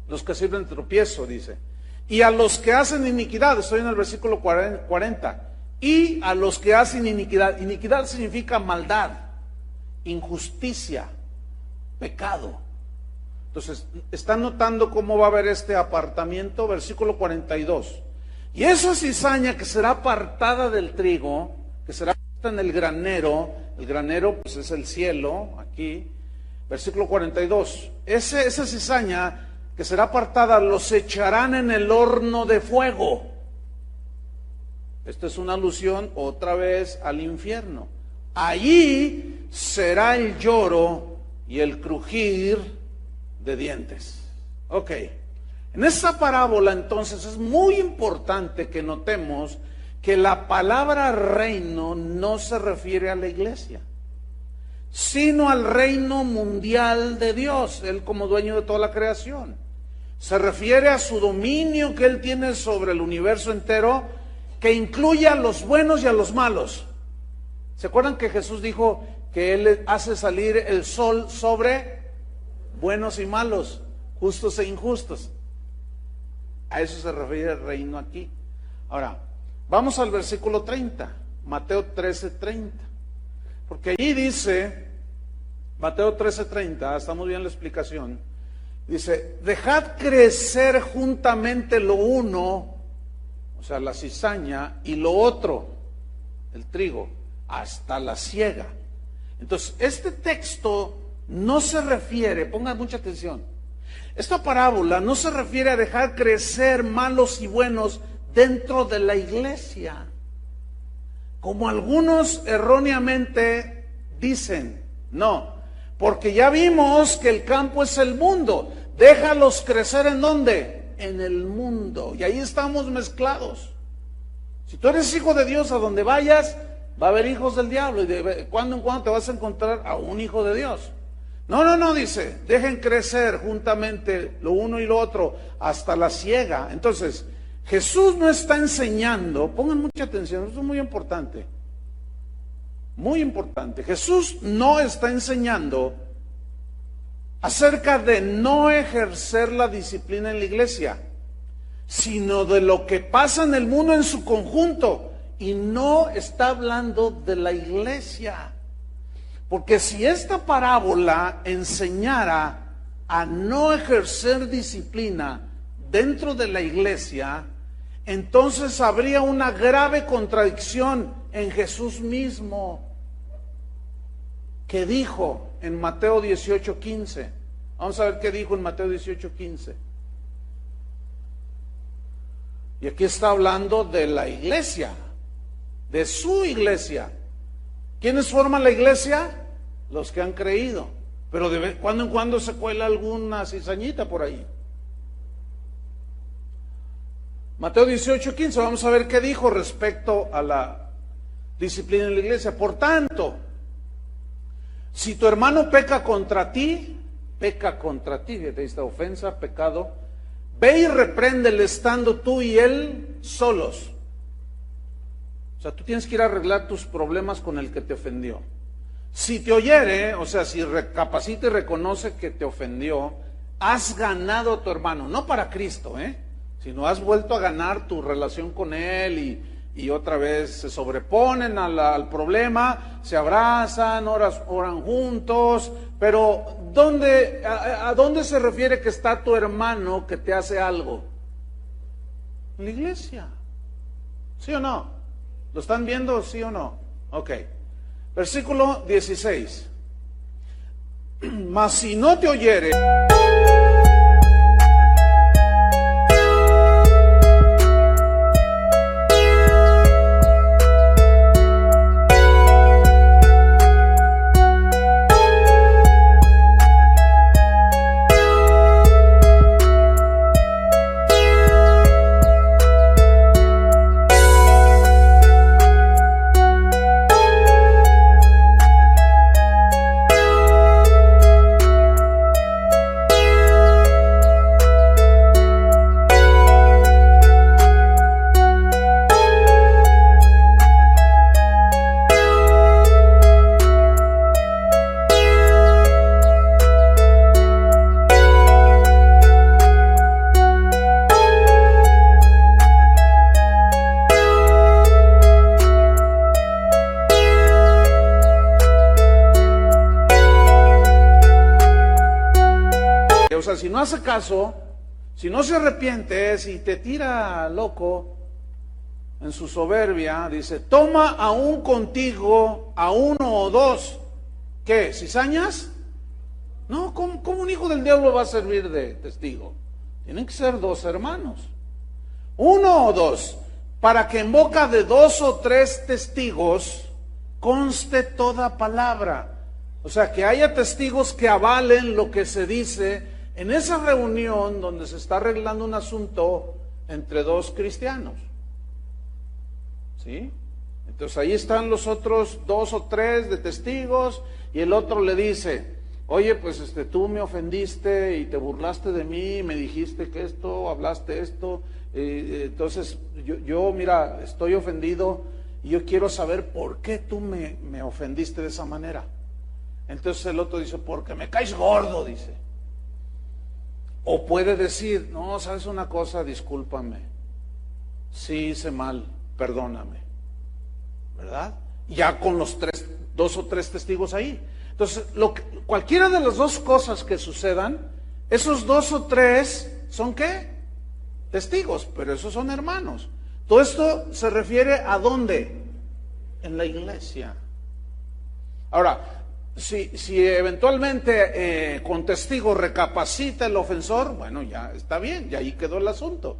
A: los que sirven de tropiezo, dice. Y a los que hacen iniquidad, estoy en el versículo 40, y a los que hacen iniquidad. Iniquidad significa maldad, injusticia, pecado. Entonces, ¿están notando cómo va a haber este apartamiento? Versículo 42. Y esa cizaña que será apartada del trigo, que será puesta en el granero pues es el cielo, aquí, versículo 42, esa cizaña que será apartada los echarán en el horno de fuego. Esto es una alusión otra vez al infierno. Allí será el lloro y el crujir de dientes. Ok. En esta parábola entonces es muy importante que notemos que la palabra reino no se refiere a la iglesia, sino al reino mundial de Dios, Él como dueño de toda la creación. Se refiere a su dominio que Él tiene sobre el universo entero, que incluye a los buenos y a los malos. ¿Se acuerdan que Jesús dijo que Él hace salir el sol sobre buenos y malos, justos e injustos? A eso se refiere el reino aquí. Ahora, vamos al versículo 30, Mateo 13:30. Porque allí dice, Mateo 13:30, estamos viendo la explicación, dice, dejad crecer juntamente lo uno, o sea, la cizaña, y lo otro, el trigo, hasta la siega. Entonces, este texto no se refiere, pongan mucha atención, esta parábola no se refiere a dejar crecer malos y buenos dentro de la iglesia, como algunos erróneamente dicen. No, porque ya vimos que el campo es el mundo. Déjalos crecer ¿en dónde? En el mundo. Y ahí estamos mezclados. Si tú eres hijo de Dios, a donde vayas, va a haber hijos del diablo. Y de cuando en cuando te vas a encontrar a un hijo de Dios. No, dice, dejen crecer juntamente lo uno y lo otro hasta la siega. Entonces, Jesús no está enseñando, pongan mucha atención, esto es muy importante. Muy importante. Jesús no está enseñando acerca de no ejercer la disciplina en la iglesia, sino de lo que pasa en el mundo en su conjunto. Y no está hablando de la iglesia. Porque si esta parábola enseñara a no ejercer disciplina dentro de la iglesia, entonces habría una grave contradicción en Jesús mismo, que dijo en Mateo 18:15. Vamos a ver qué dijo en Mateo 18:15. Y aquí está hablando de la iglesia, de su iglesia. ¿Quiénes forman la iglesia? Los que han creído. Pero de cuando en cuando se cuela alguna cizañita por ahí. Mateo 18:15, vamos a ver qué dijo respecto a la disciplina en la iglesia. Por tanto, si tu hermano peca contra ti, fíjate, esta ofensa, pecado, ve y repréndele estando tú y él solos. O sea, tú tienes que ir a arreglar tus problemas con el que te ofendió. Si te oyere, o sea, si recapacita y reconoce que te ofendió, has ganado a tu hermano, no para Cristo, sino has vuelto a ganar tu relación con él y otra vez se sobreponen al problema, se abrazan, oran juntos, pero ¿a dónde se refiere que está tu hermano que te hace algo? En la iglesia. ¿Sí o no? ¿Lo están viendo, sí o no? Ok. Versículo 16. Mas si no te oyere... O sea, si no hace caso, si no se arrepiente, si te tira loco en su soberbia, dice, toma aún contigo a uno o dos. ¿Qué? ¿Cizañas? No, ¿cómo un hijo del diablo va a servir de testigo? Tienen que ser dos hermanos. Uno o dos, para que en boca de dos o tres testigos conste toda palabra. O sea, que haya testigos que avalen lo que se dice en esa reunión donde se está arreglando un asunto entre dos cristianos. ¿Sí? Entonces ahí están los otros dos o tres de testigos y el otro le dice, oye, pues tú me ofendiste y te burlaste de mí, me dijiste que esto, hablaste esto, entonces yo mira, estoy ofendido y yo quiero saber por qué tú me ofendiste de esa manera. Entonces el otro dice, porque me caes gordo, dice. O puede decir, no, ¿sabes una cosa? Discúlpame, sí hice mal, perdóname, ¿verdad? Ya con los dos o tres testigos ahí. Entonces, cualquiera de las dos cosas que sucedan, esos dos o tres son ¿qué? Testigos, pero esos son hermanos. Todo esto se refiere a ¿dónde? En la iglesia. Ahora, si eventualmente con testigos recapacita el ofensor, bueno, ya está bien, ya ahí quedó el asunto.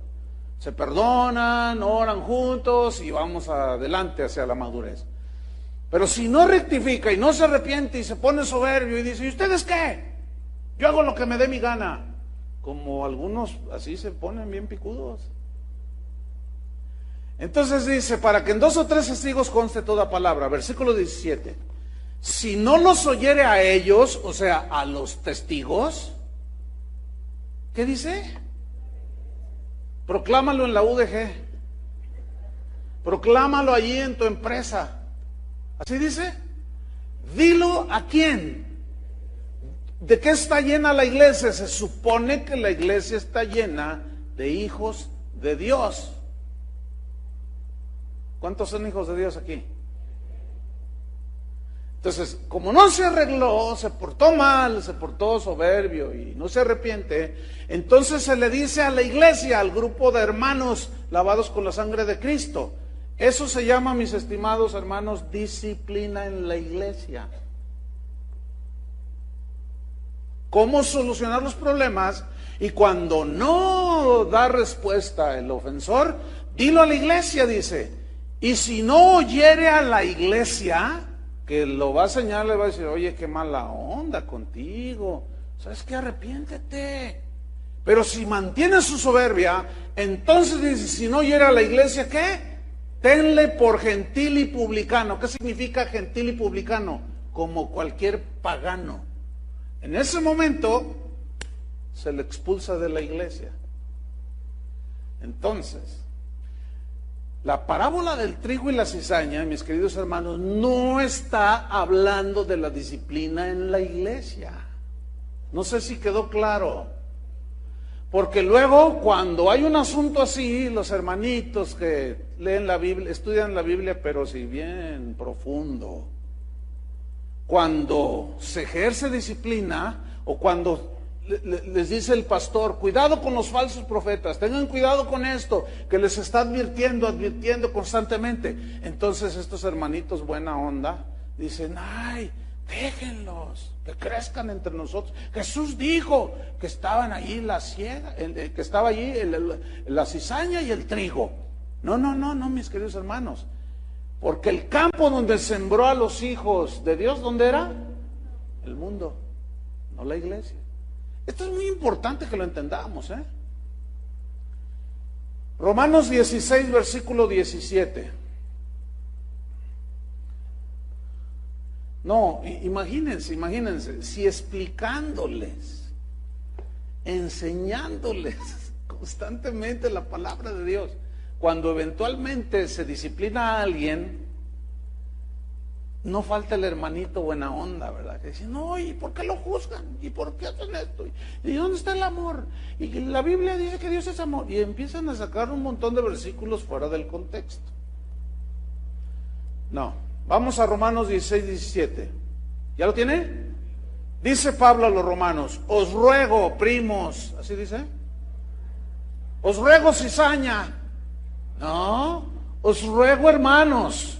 A: Se perdonan, oran juntos y vamos adelante hacia la madurez. Pero si no rectifica y no se arrepiente y se pone soberbio y dice, ¿y ustedes qué? Yo hago lo que me dé mi gana. Como algunos así se ponen bien picudos. Entonces dice, para que en dos o tres testigos conste toda palabra. Versículo 17. Si no los oyere a ellos, o sea, a los testigos, ¿qué dice? Proclámalo en la UDG. Proclámalo allí en tu empresa. ¿Así dice? Dilo a quién. ¿De qué está llena la iglesia? Se supone que la iglesia está llena de hijos de Dios. ¿Cuántos son hijos de Dios aquí? Entonces, como no se arregló, se portó mal, se portó soberbio y no se arrepiente, entonces se le dice a la iglesia, al grupo de hermanos lavados con la sangre de Cristo. Eso se llama, mis estimados hermanos, disciplina en la iglesia. ¿Cómo solucionar los problemas? Y cuando no da respuesta el ofensor, dilo a la iglesia, dice. Y si no oyere a la iglesia, que lo va a señalar, le va a decir, oye, qué mala onda contigo, ¿sabes qué? Arrepiéntete. Pero si mantiene su soberbia, entonces dice, si no oyere a la iglesia, ¿qué? Tenle por gentil y publicano. ¿Qué significa gentil y publicano? Como cualquier pagano. En ese momento se le expulsa de la iglesia. Entonces, la parábola del trigo y la cizaña, mis queridos hermanos, no está hablando de la disciplina en la iglesia. No sé si quedó claro. Porque luego, cuando hay un asunto así, los hermanitos que leen la Biblia, estudian la Biblia, pero si bien profundo, cuando se ejerce disciplina, o cuando les dice el pastor, cuidado con los falsos profetas, tengan cuidado con esto, que les está advirtiendo constantemente. Entonces estos hermanitos buena onda dicen, ay, déjenlos, que crezcan entre nosotros. Jesús dijo que estaban allí que estaba allí la cizaña y el trigo. No, mis queridos hermanos, porque el campo donde sembró a los hijos de Dios, ¿dónde era? El mundo, no la iglesia. Esto es muy importante que lo entendamos, ¿eh? Romanos 16, versículo 17. No, imagínense, si explicándoles, enseñándoles constantemente la palabra de Dios, cuando eventualmente se disciplina a alguien, no falta el hermanito buena onda, ¿verdad? Que dice, no, ¿y por qué lo juzgan? ¿Y por qué hacen esto? ¿Y dónde está el amor? Y la Biblia dice que Dios es amor. Y empiezan a sacar un montón de versículos fuera del contexto. No, vamos a Romanos 16, 17. ¿Ya lo tiene? Dice Pablo a los romanos, os ruego, primos, ¿así dice? Os ruego, cizaña. No, os ruego, hermanos,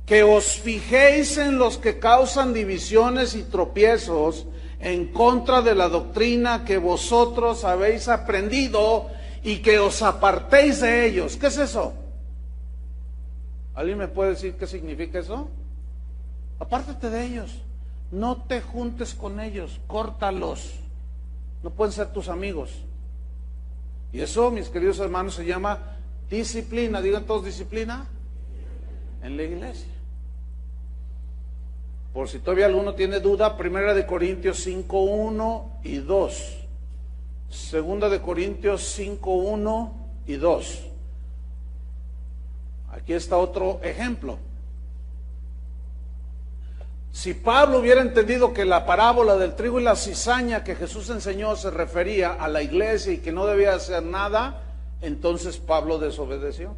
A: que os fijéis en los que causan divisiones y tropiezos en contra de la doctrina que vosotros habéis aprendido y que os apartéis de ellos. ¿Qué es eso? ¿Alguien me puede decir qué significa eso? Apártate de ellos, no te juntes con ellos, córtalos, no pueden ser tus amigos. Y eso, mis queridos hermanos, se llama disciplina. Digan todos disciplina en la iglesia. Por si todavía alguno tiene duda, 1 Corintios 5, 1 y 2. 2 Corintios 5, 1 y 2. Aquí está otro ejemplo. Si Pablo hubiera entendido que la parábola del trigo y la cizaña que Jesús enseñó se refería a la iglesia y que no debía hacer nada, entonces Pablo desobedeció.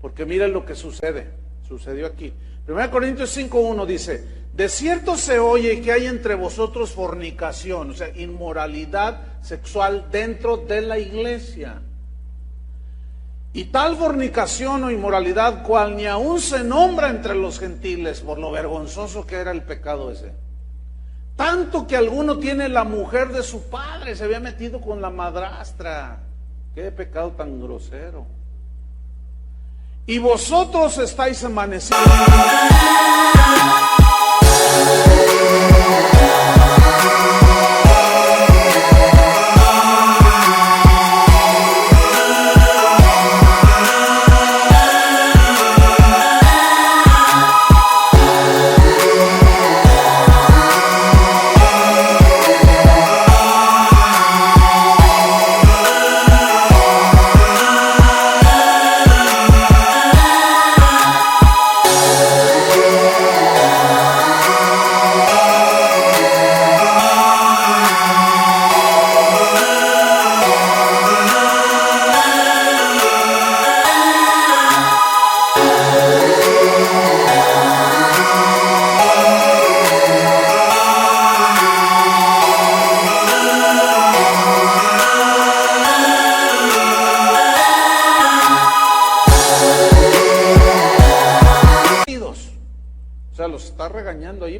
A: Porque miren lo que sucedió aquí. 1 Corintios 5:1 dice, de cierto se oye que hay entre vosotros fornicación, o sea, inmoralidad sexual dentro de la iglesia. Y tal fornicación o inmoralidad cual ni aún se nombra entre los gentiles por lo vergonzoso que era el pecado ese. Tanto que alguno tiene la mujer de su padre, se había metido con la madrastra. Qué pecado tan grosero. Y vosotros estáis amanecidos.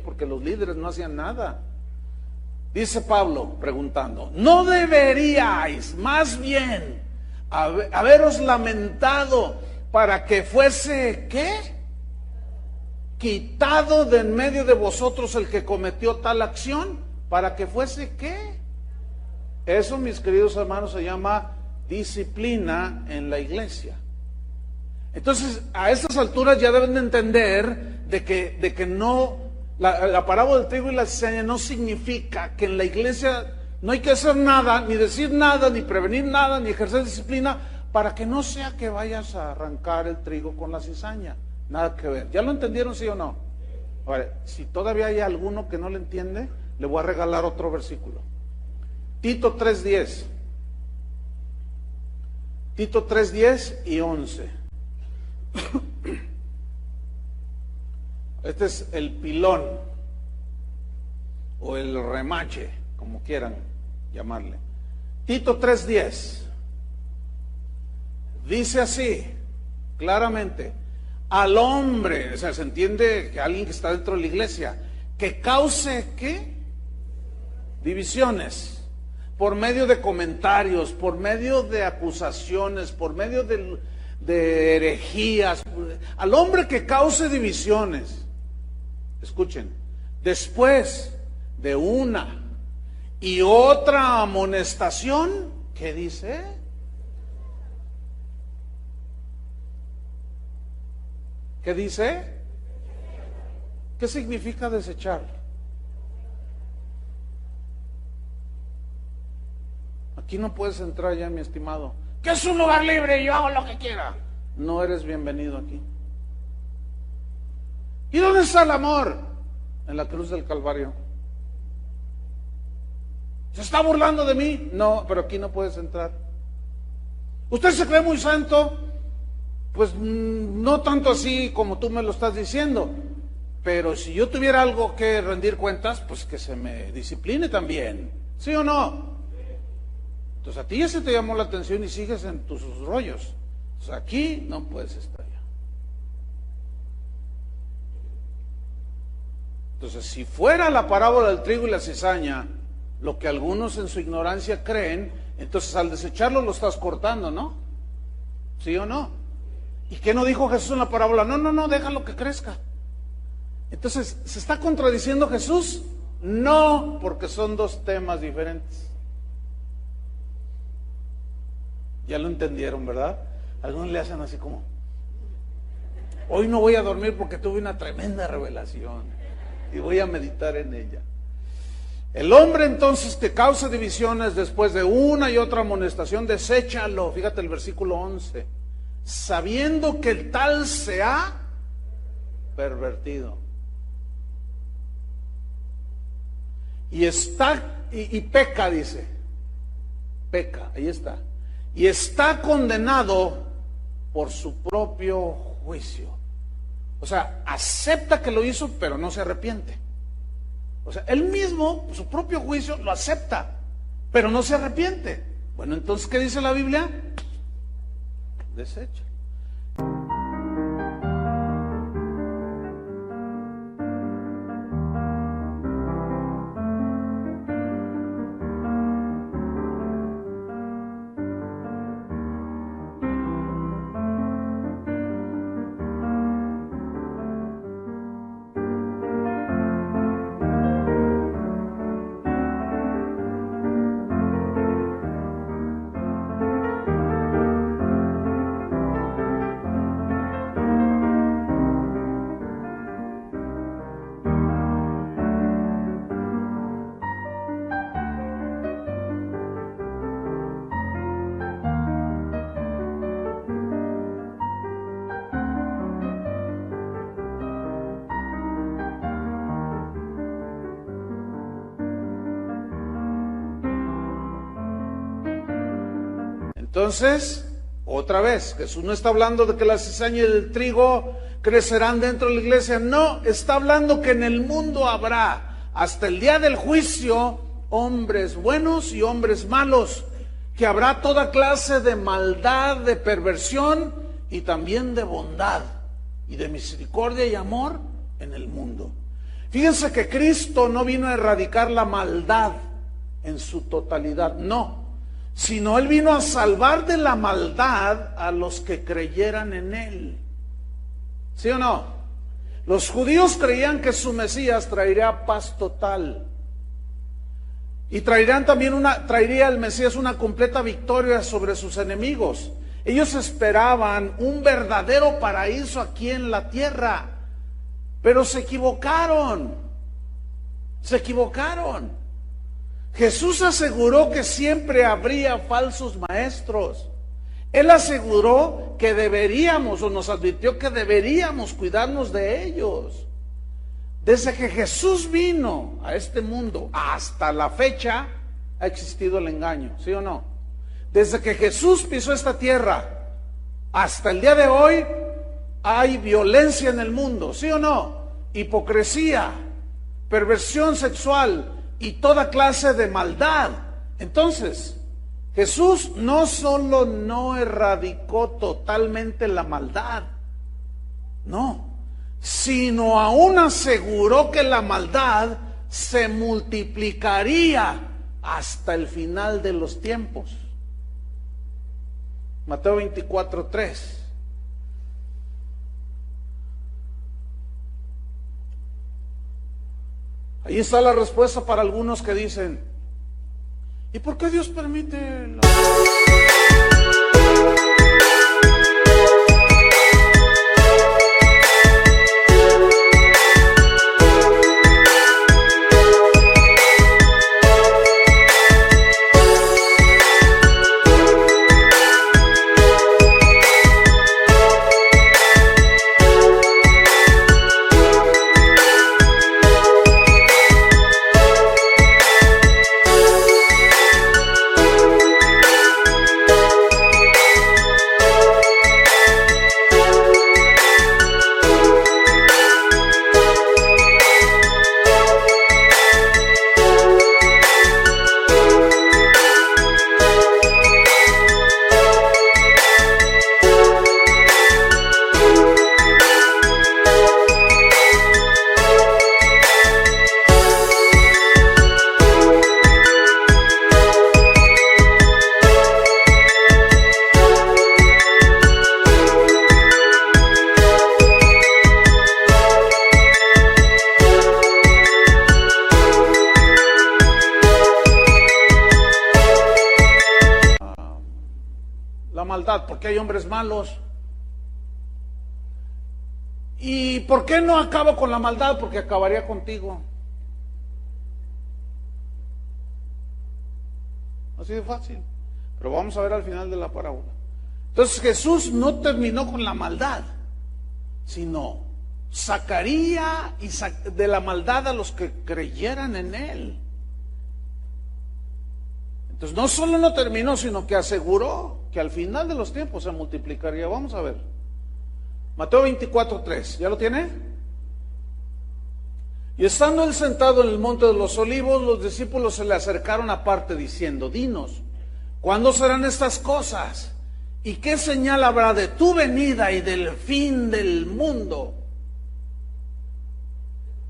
A: Porque los líderes no hacían nada. Dice Pablo preguntando, ¿no deberíais más bien haberos lamentado para que fuese ¿qué? Quitado de en medio de vosotros el que cometió tal acción? ¿Para que fuese qué? Eso, mis queridos hermanos, se llama disciplina en la iglesia. Entonces, a estas alturas ya deben de entender de que no, la parábola del trigo y la cizaña no significa que en la iglesia no hay que hacer nada, ni decir nada, ni prevenir nada, ni ejercer disciplina, para que no sea que vayas a arrancar el trigo con la cizaña. Nada que ver. ¿Ya lo entendieron, sí o no? Ahora, si todavía hay alguno que no lo entiende, le voy a regalar otro versículo. Tito 3:10. Tito 3:10 y 11. Este es el pilón o el remache, como quieran llamarle. Tito 3:10 dice así, claramente, al hombre, o sea, se entiende que alguien que está dentro de la iglesia, que cause, ¿qué? Divisiones, por medio de comentarios, por medio de acusaciones, por medio de herejías, al hombre que cause divisiones. Escuchen, después de una y otra amonestación, ¿qué dice? ¿Qué dice? ¿Qué significa desechar? Aquí no puedes entrar ya, mi estimado. Que es un lugar libre, yo hago lo que quiera. No eres bienvenido aquí. ¿Y dónde está el amor? En la cruz del Calvario. ¿Se está burlando de mí? No, pero aquí no puedes entrar. ¿Usted se cree muy santo? Pues no tanto así como tú me lo estás diciendo, pero si yo tuviera algo que rendir cuentas, pues que se me discipline también, ¿sí o no? Entonces a ti ya se te llamó la atención y sigues en tus rollos. Entonces aquí no puedes estar ya. Entonces, si fuera la parábola del trigo y la cizaña, lo que algunos en su ignorancia creen, entonces al desecharlo lo estás cortando, ¿no? ¿Sí o no? ¿Y qué no dijo Jesús en la parábola? No, déjalo que crezca. Entonces, ¿se está contradiciendo Jesús? No, porque son dos temas diferentes. Ya lo entendieron, ¿verdad? Algunos le hacen así como, hoy no voy a dormir porque tuve una tremenda revelación y voy a meditar en ella. El hombre entonces que causa divisiones después de una y otra amonestación, deséchalo. Fíjate el versículo 11. Sabiendo que el tal se ha pervertido. Y peca, dice. Peca, ahí está. Y está condenado por su propio juicio. O sea, acepta que lo hizo, pero no se arrepiente. O sea, él mismo, su propio juicio, lo acepta, pero no se arrepiente. Bueno, entonces, ¿qué dice la Biblia? Desecha. Entonces, otra vez, Jesús no está hablando de que la cizaña y el trigo crecerán dentro de la iglesia. No, está hablando que en el mundo habrá, hasta el día del juicio, hombres buenos y hombres malos, que habrá toda clase de maldad, de perversión y también de bondad y de misericordia y amor en el mundo. Fíjense que Cristo no vino a erradicar la maldad en su totalidad, no, sino Él vino a salvar de la maldad a los que creyeran en Él. ¿Sí o no? Los judíos creían que su Mesías traería paz total. Y traería el Mesías una completa victoria sobre sus enemigos. Ellos esperaban un verdadero paraíso aquí en la tierra, pero se equivocaron. Se equivocaron. Jesús aseguró que siempre habría falsos maestros. Él aseguró que deberíamos, o nos advirtió que deberíamos cuidarnos de ellos. Desde que Jesús vino a este mundo hasta la fecha, ha existido el engaño, ¿sí o no? Desde que Jesús pisó esta tierra hasta el día de hoy, hay violencia en el mundo, ¿sí o no? Hipocresía, perversión sexual y toda clase de maldad. Entonces, Jesús no solo no erradicó totalmente la maldad, no, sino aún aseguró que la maldad se multiplicaría hasta el final de los tiempos. Mateo 24:3. Ahí está la respuesta para algunos que dicen, ¿y por qué Dios permite la... maldad? Porque hay hombres malos. ¿Y por qué no acabo con la maldad? Porque acabaría contigo. Así de fácil. Pero vamos a ver al final de la parábola. Entonces Jesús no terminó con la maldad, sino sacaría de la maldad a los que creyeran en Él. Entonces no solo no terminó, sino que aseguró que al final de los tiempos se multiplicaría. Vamos a ver. Mateo 24:3, ¿ya lo tiene? Y estando él sentado en el monte de los olivos, los discípulos se le acercaron aparte diciendo: dinos, ¿cuándo serán estas cosas? ¿Y qué señal habrá de tu venida y del fin del mundo?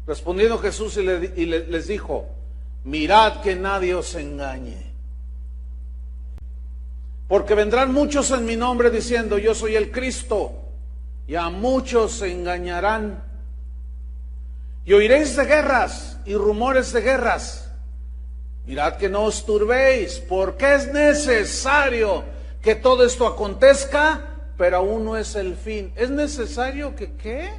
A: Respondiendo Jesús les dijo: mirad que nadie os engañe. Porque vendrán muchos en mi nombre diciendo: yo soy el Cristo, y a muchos se engañarán. Y oiréis de guerras y rumores de guerras. Mirad que no os turbéis, porque es necesario que todo esto acontezca, pero aún no es el fin. ¿Es necesario que qué?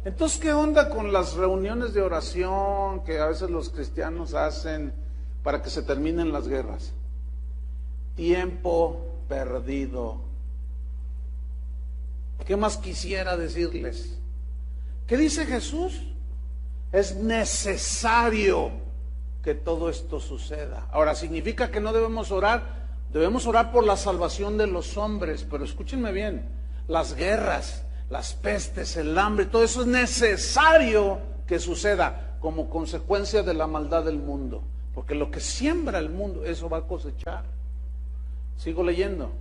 A: Entonces, ¿qué onda con las reuniones de oración que a veces los cristianos hacen para que se terminen las guerras? Tiempo perdido. ¿Qué más quisiera decirles? ¿Qué dice Jesús? Es necesario que todo esto suceda. Ahora, ¿significa que no debemos orar? Debemos orar por la salvación de los hombres, pero escúchenme bien, las guerras, las pestes, el hambre, todo eso es necesario que suceda como consecuencia de la maldad del mundo, porque lo que siembra el mundo, eso va a cosechar. Sigo leyendo.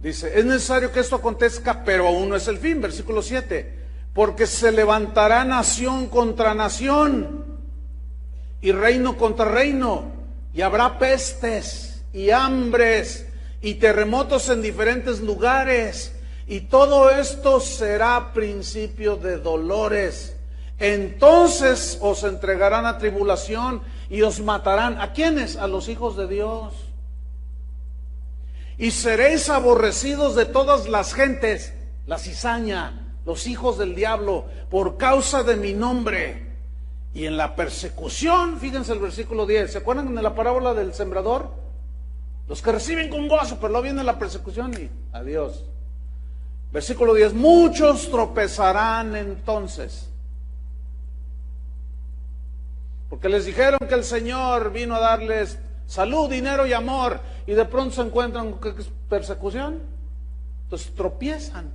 A: Dice, es necesario que esto acontezca, pero aún no es el fin. Versículo 7. Porque se levantará nación contra nación y reino contra reino, y habrá pestes y hambres y terremotos en diferentes lugares, y todo esto será principio de dolores. Entonces os entregarán a tribulación y os matarán. ¿A quiénes? A los hijos de Dios. Y seréis aborrecidos de todas las gentes, la cizaña, los hijos del diablo, por causa de mi nombre. Y en la persecución, fíjense el versículo 10, ¿se acuerdan de la parábola del sembrador? Los que reciben con gozo, pero luego viene la persecución y adiós. Versículo 10, muchos tropezarán entonces, porque les dijeron que el Señor vino a darles salud, dinero y amor, y de pronto se encuentran con persecución. Entonces tropiezan.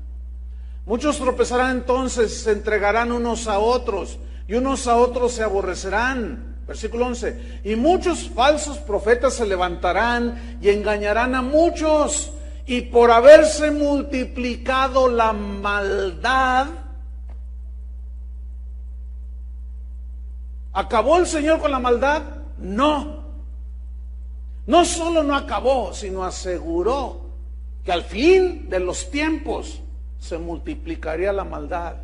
A: Muchos tropezarán entonces, se entregarán unos a otros, y unos a otros se aborrecerán. Versículo 11. Y muchos falsos profetas se levantarán y engañarán a muchos, y por haberse multiplicado la maldad, ¿acabó el Señor con la maldad? No. No solo no acabó, sino aseguró que al fin de los tiempos se multiplicaría la maldad.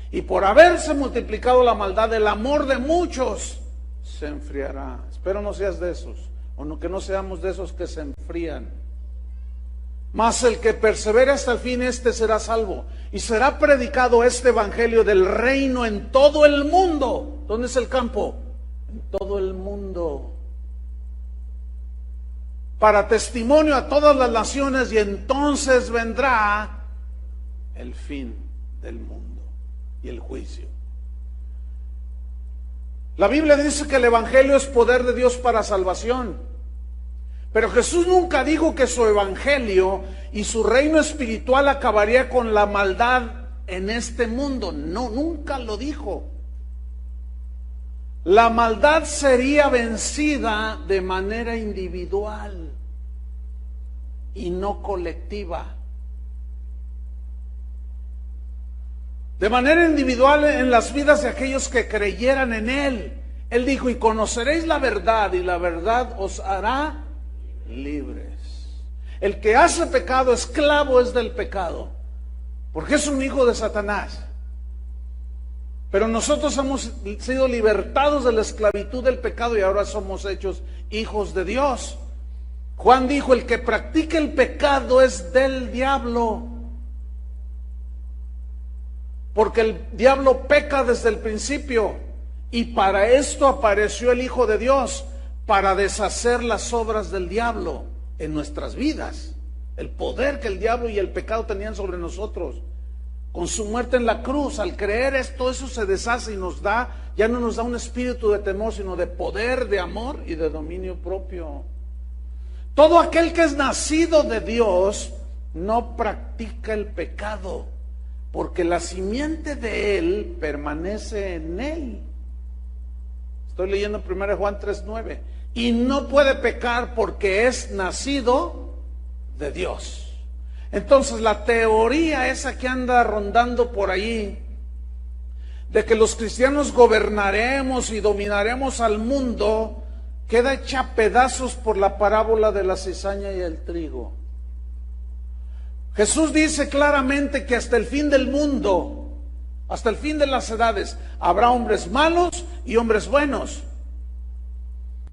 A: Y por haberse multiplicado la maldad, el amor de muchos se enfriará. Espero no seas de esos, o no, que no seamos de esos que se enfrían. Mas el que persevere hasta el fin, este será salvo. Y será predicado este evangelio del reino en todo el mundo. ¿Dónde es el campo? En todo el mundo. Para testimonio a todas las naciones, y entonces vendrá el fin del mundo y el juicio. La Biblia dice que el evangelio es poder de Dios para salvación, pero Jesús nunca dijo que su evangelio y su reino espiritual acabaría con la maldad en este mundo. No, nunca lo dijo. La maldad sería vencida de manera individual y no colectiva. De manera individual en las vidas de aquellos que creyeran en Él. Él dijo, y conoceréis la verdad, y la verdad os hará libres. El que hace pecado, esclavo es del pecado, porque es un hijo de Satanás. Pero nosotros hemos sido libertados de la esclavitud del pecado y ahora somos hechos hijos de Dios. Juan dijo, el que practica el pecado es del diablo, porque el diablo peca desde el principio, y para esto apareció el Hijo de Dios, para deshacer las obras del diablo en nuestras vidas, el poder que el diablo y el pecado tenían sobre nosotros. Con su muerte en la cruz, al creer esto, eso se deshace y nos da, ya no nos da un espíritu de temor, sino de poder, de amor y de dominio propio. Todo aquel que es nacido de Dios no practica el pecado, porque la simiente de él permanece en él. Estoy leyendo 1 Juan 3:9. Y no puede pecar porque es nacido de Dios. Entonces la teoría esa que anda rondando por ahí, de que los cristianos gobernaremos y dominaremos al mundo, queda hecha a pedazos por la parábola de la cizaña y el trigo. Jesús dice claramente que hasta el fin del mundo, hasta el fin de las edades, habrá hombres malos y hombres buenos.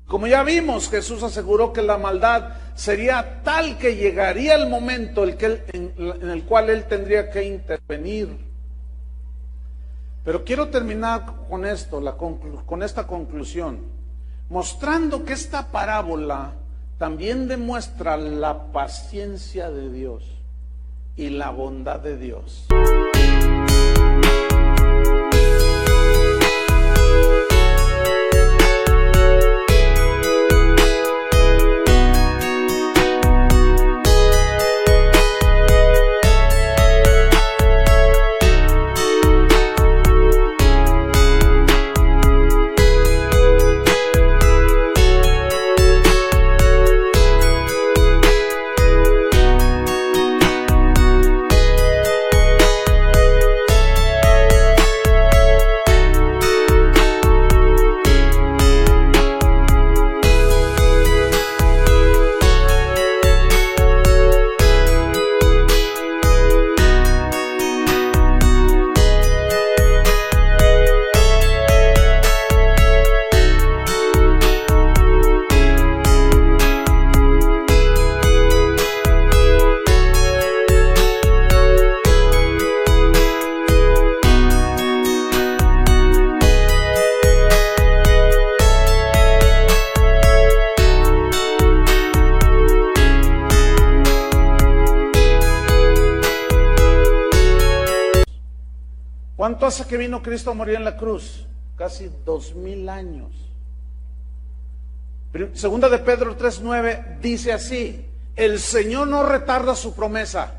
A: Como ya vimos, Jesús aseguró que la maldad sería tal que llegaría el momento en el cual Él tendría que intervenir. Pero quiero terminar con esto, con esta conclusión, mostrando que esta parábola también demuestra la paciencia de Dios y la bondad de Dios. ¿Cuánto hace que vino Cristo a morir en la cruz? Casi 2000 años. Segunda de Pedro 3:9 dice así: el Señor no retarda su promesa.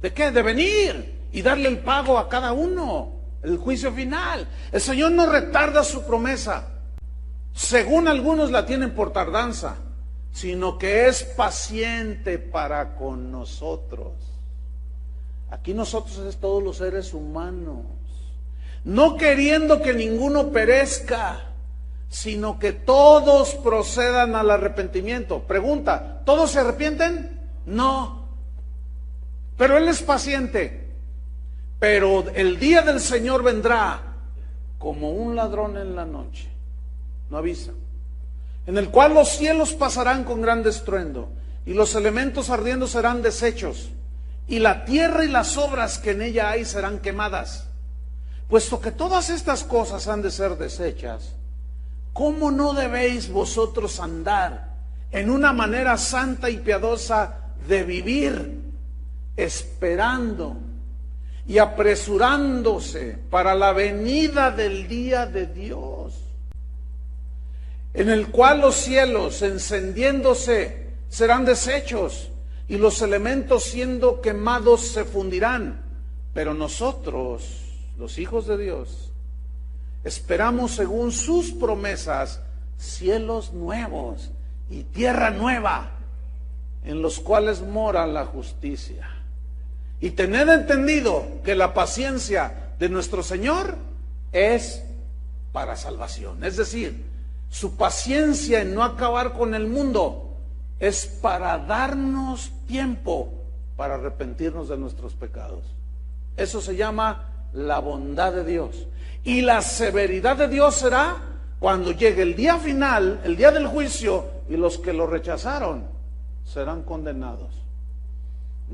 A: ¿De qué? De venir y darle el pago a cada uno, el juicio final. El Señor no retarda su promesa, según algunos la tienen por tardanza, sino que es paciente para con nosotros. Aquí nosotros es todos los seres humanos, no queriendo que ninguno perezca, sino que todos procedan al arrepentimiento. Pregunta, ¿todos se arrepienten? No. Pero Él es paciente. Pero el día del Señor vendrá como un ladrón en la noche, no avisa, en el cual los cielos pasarán con gran estruendo, y los elementos ardiendo serán deshechos, y la tierra y las obras que en ella hay serán quemadas. Puesto que todas estas cosas han de ser deshechas, ¿cómo no debéis vosotros andar en una manera santa y piadosa de vivir, esperando y apresurándose para la venida del día de Dios, en el cual los cielos encendiéndose serán deshechos y los elementos siendo quemados se fundirán? Pero nosotros, los hijos de Dios, esperamos según sus promesas cielos nuevos y tierra nueva, en los cuales mora la justicia. Y tened entendido que la paciencia de nuestro Señor es para salvación. Es decir, su paciencia en no acabar con el mundo es para darnos tiempo para arrepentirnos de nuestros pecados. Eso se llama la bondad de Dios. Y la severidad de Dios será cuando llegue el día final, el día del juicio, y los que lo rechazaron serán condenados.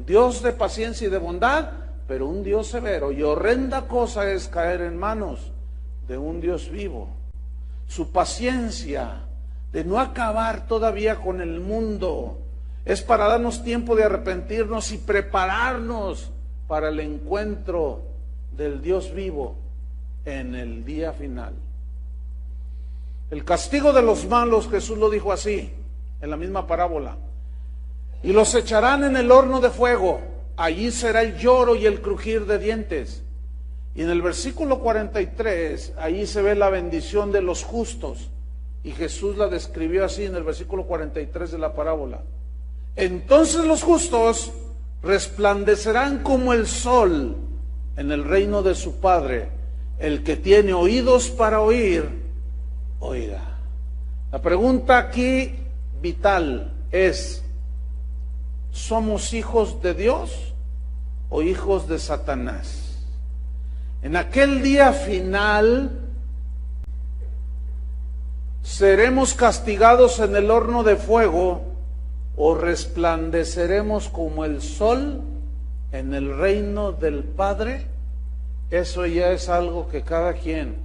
A: Dios de paciencia y de bondad, pero un Dios severo, y horrenda cosa es caer en manos de un Dios vivo. Su paciencia de no acabar todavía con el mundo es para darnos tiempo de arrepentirnos y prepararnos para el encuentro del Dios vivo en el día final. El castigo de los malos, Jesús lo dijo así, en la misma parábola. Y los echarán en el horno de fuego, allí será el lloro y el crujir de dientes. Y en el versículo 43, ahí se ve la bendición de los justos. Y Jesús la describió así en el versículo 43 de la parábola. Entonces los justos resplandecerán como el sol en el reino de su Padre. El que tiene oídos para oír, oiga. La pregunta aquí vital es: ¿somos hijos de Dios o hijos de Satanás? En aquel día final seremos castigados en el horno de fuego o resplandeceremos como el sol en el reino del Padre. Eso ya es algo que cada quien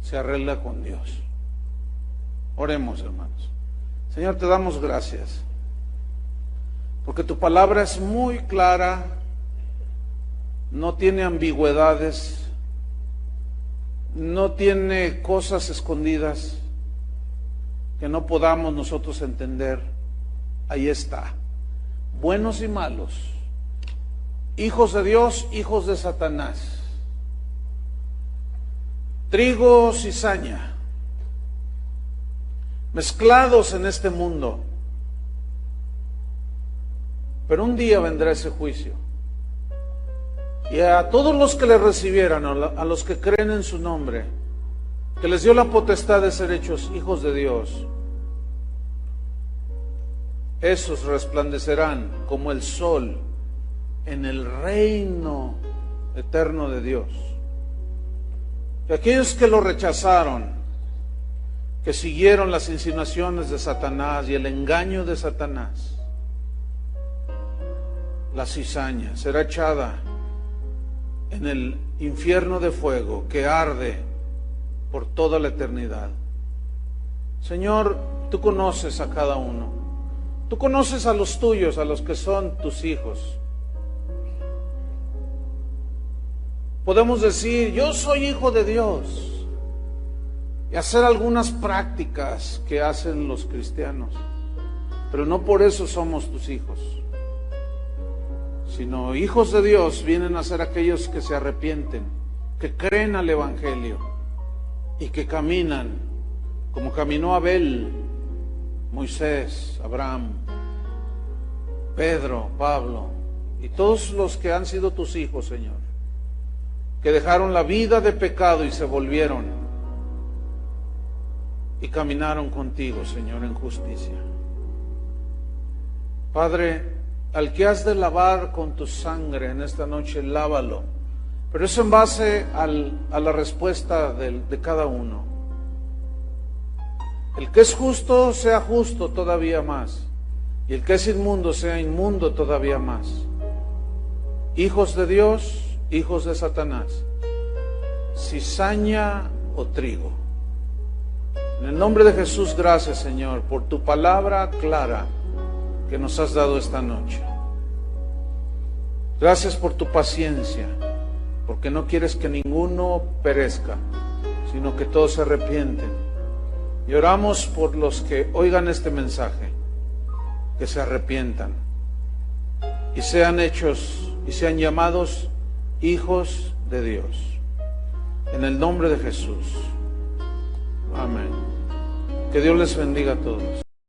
A: se arregla con Dios. Oremos, hermanos. Señor, te damos gracias porque tu palabra es muy clara, no tiene ambigüedades, no tiene cosas escondidas que no podamos nosotros entender. Ahí está, buenos y malos, hijos de Dios, hijos de Satanás, trigo, cizaña, mezclados en este mundo. Pero un día vendrá ese juicio. Y a todos los que le recibieran, a los que creen en su nombre, que les dio la potestad de ser hechos hijos de Dios, esos resplandecerán como el sol en el reino eterno de Dios. Y aquellos que lo rechazaron, que siguieron las insinuaciones de Satanás y el engaño de Satanás, la cizaña será echada en el infierno de fuego que arde por toda la eternidad. Señor, tú conoces a cada uno. Tú conoces a los tuyos, a los que son tus hijos. Podemos decir, yo soy hijo de Dios, y hacer algunas prácticas que hacen los cristianos, pero no por eso somos tus hijos. Sino hijos de Dios vienen a ser aquellos que se arrepienten, que creen al Evangelio y que caminan como caminó Abel, Moisés, Abraham, Pedro, Pablo y todos los que han sido tus hijos, Señor, que dejaron la vida de pecado y se volvieron y caminaron contigo, Señor, en justicia. Padre, al que has de lavar con tu sangre en esta noche, lávalo. Pero eso en base a la respuesta de cada uno. El que es justo, sea justo todavía más. Y el que es inmundo, sea inmundo todavía más. Hijos de Dios, hijos de Satanás. Cizaña o trigo. En el nombre de Jesús, gracias, Señor, por tu palabra clara que nos has dado esta noche. Gracias por tu paciencia, porque no quieres que ninguno perezca, sino que todos se arrepienten. Y oramos por los que oigan este mensaje, que se arrepientan y sean hechos y sean llamados hijos de Dios. En el nombre de Jesús. Amén. Que Dios les bendiga a todos.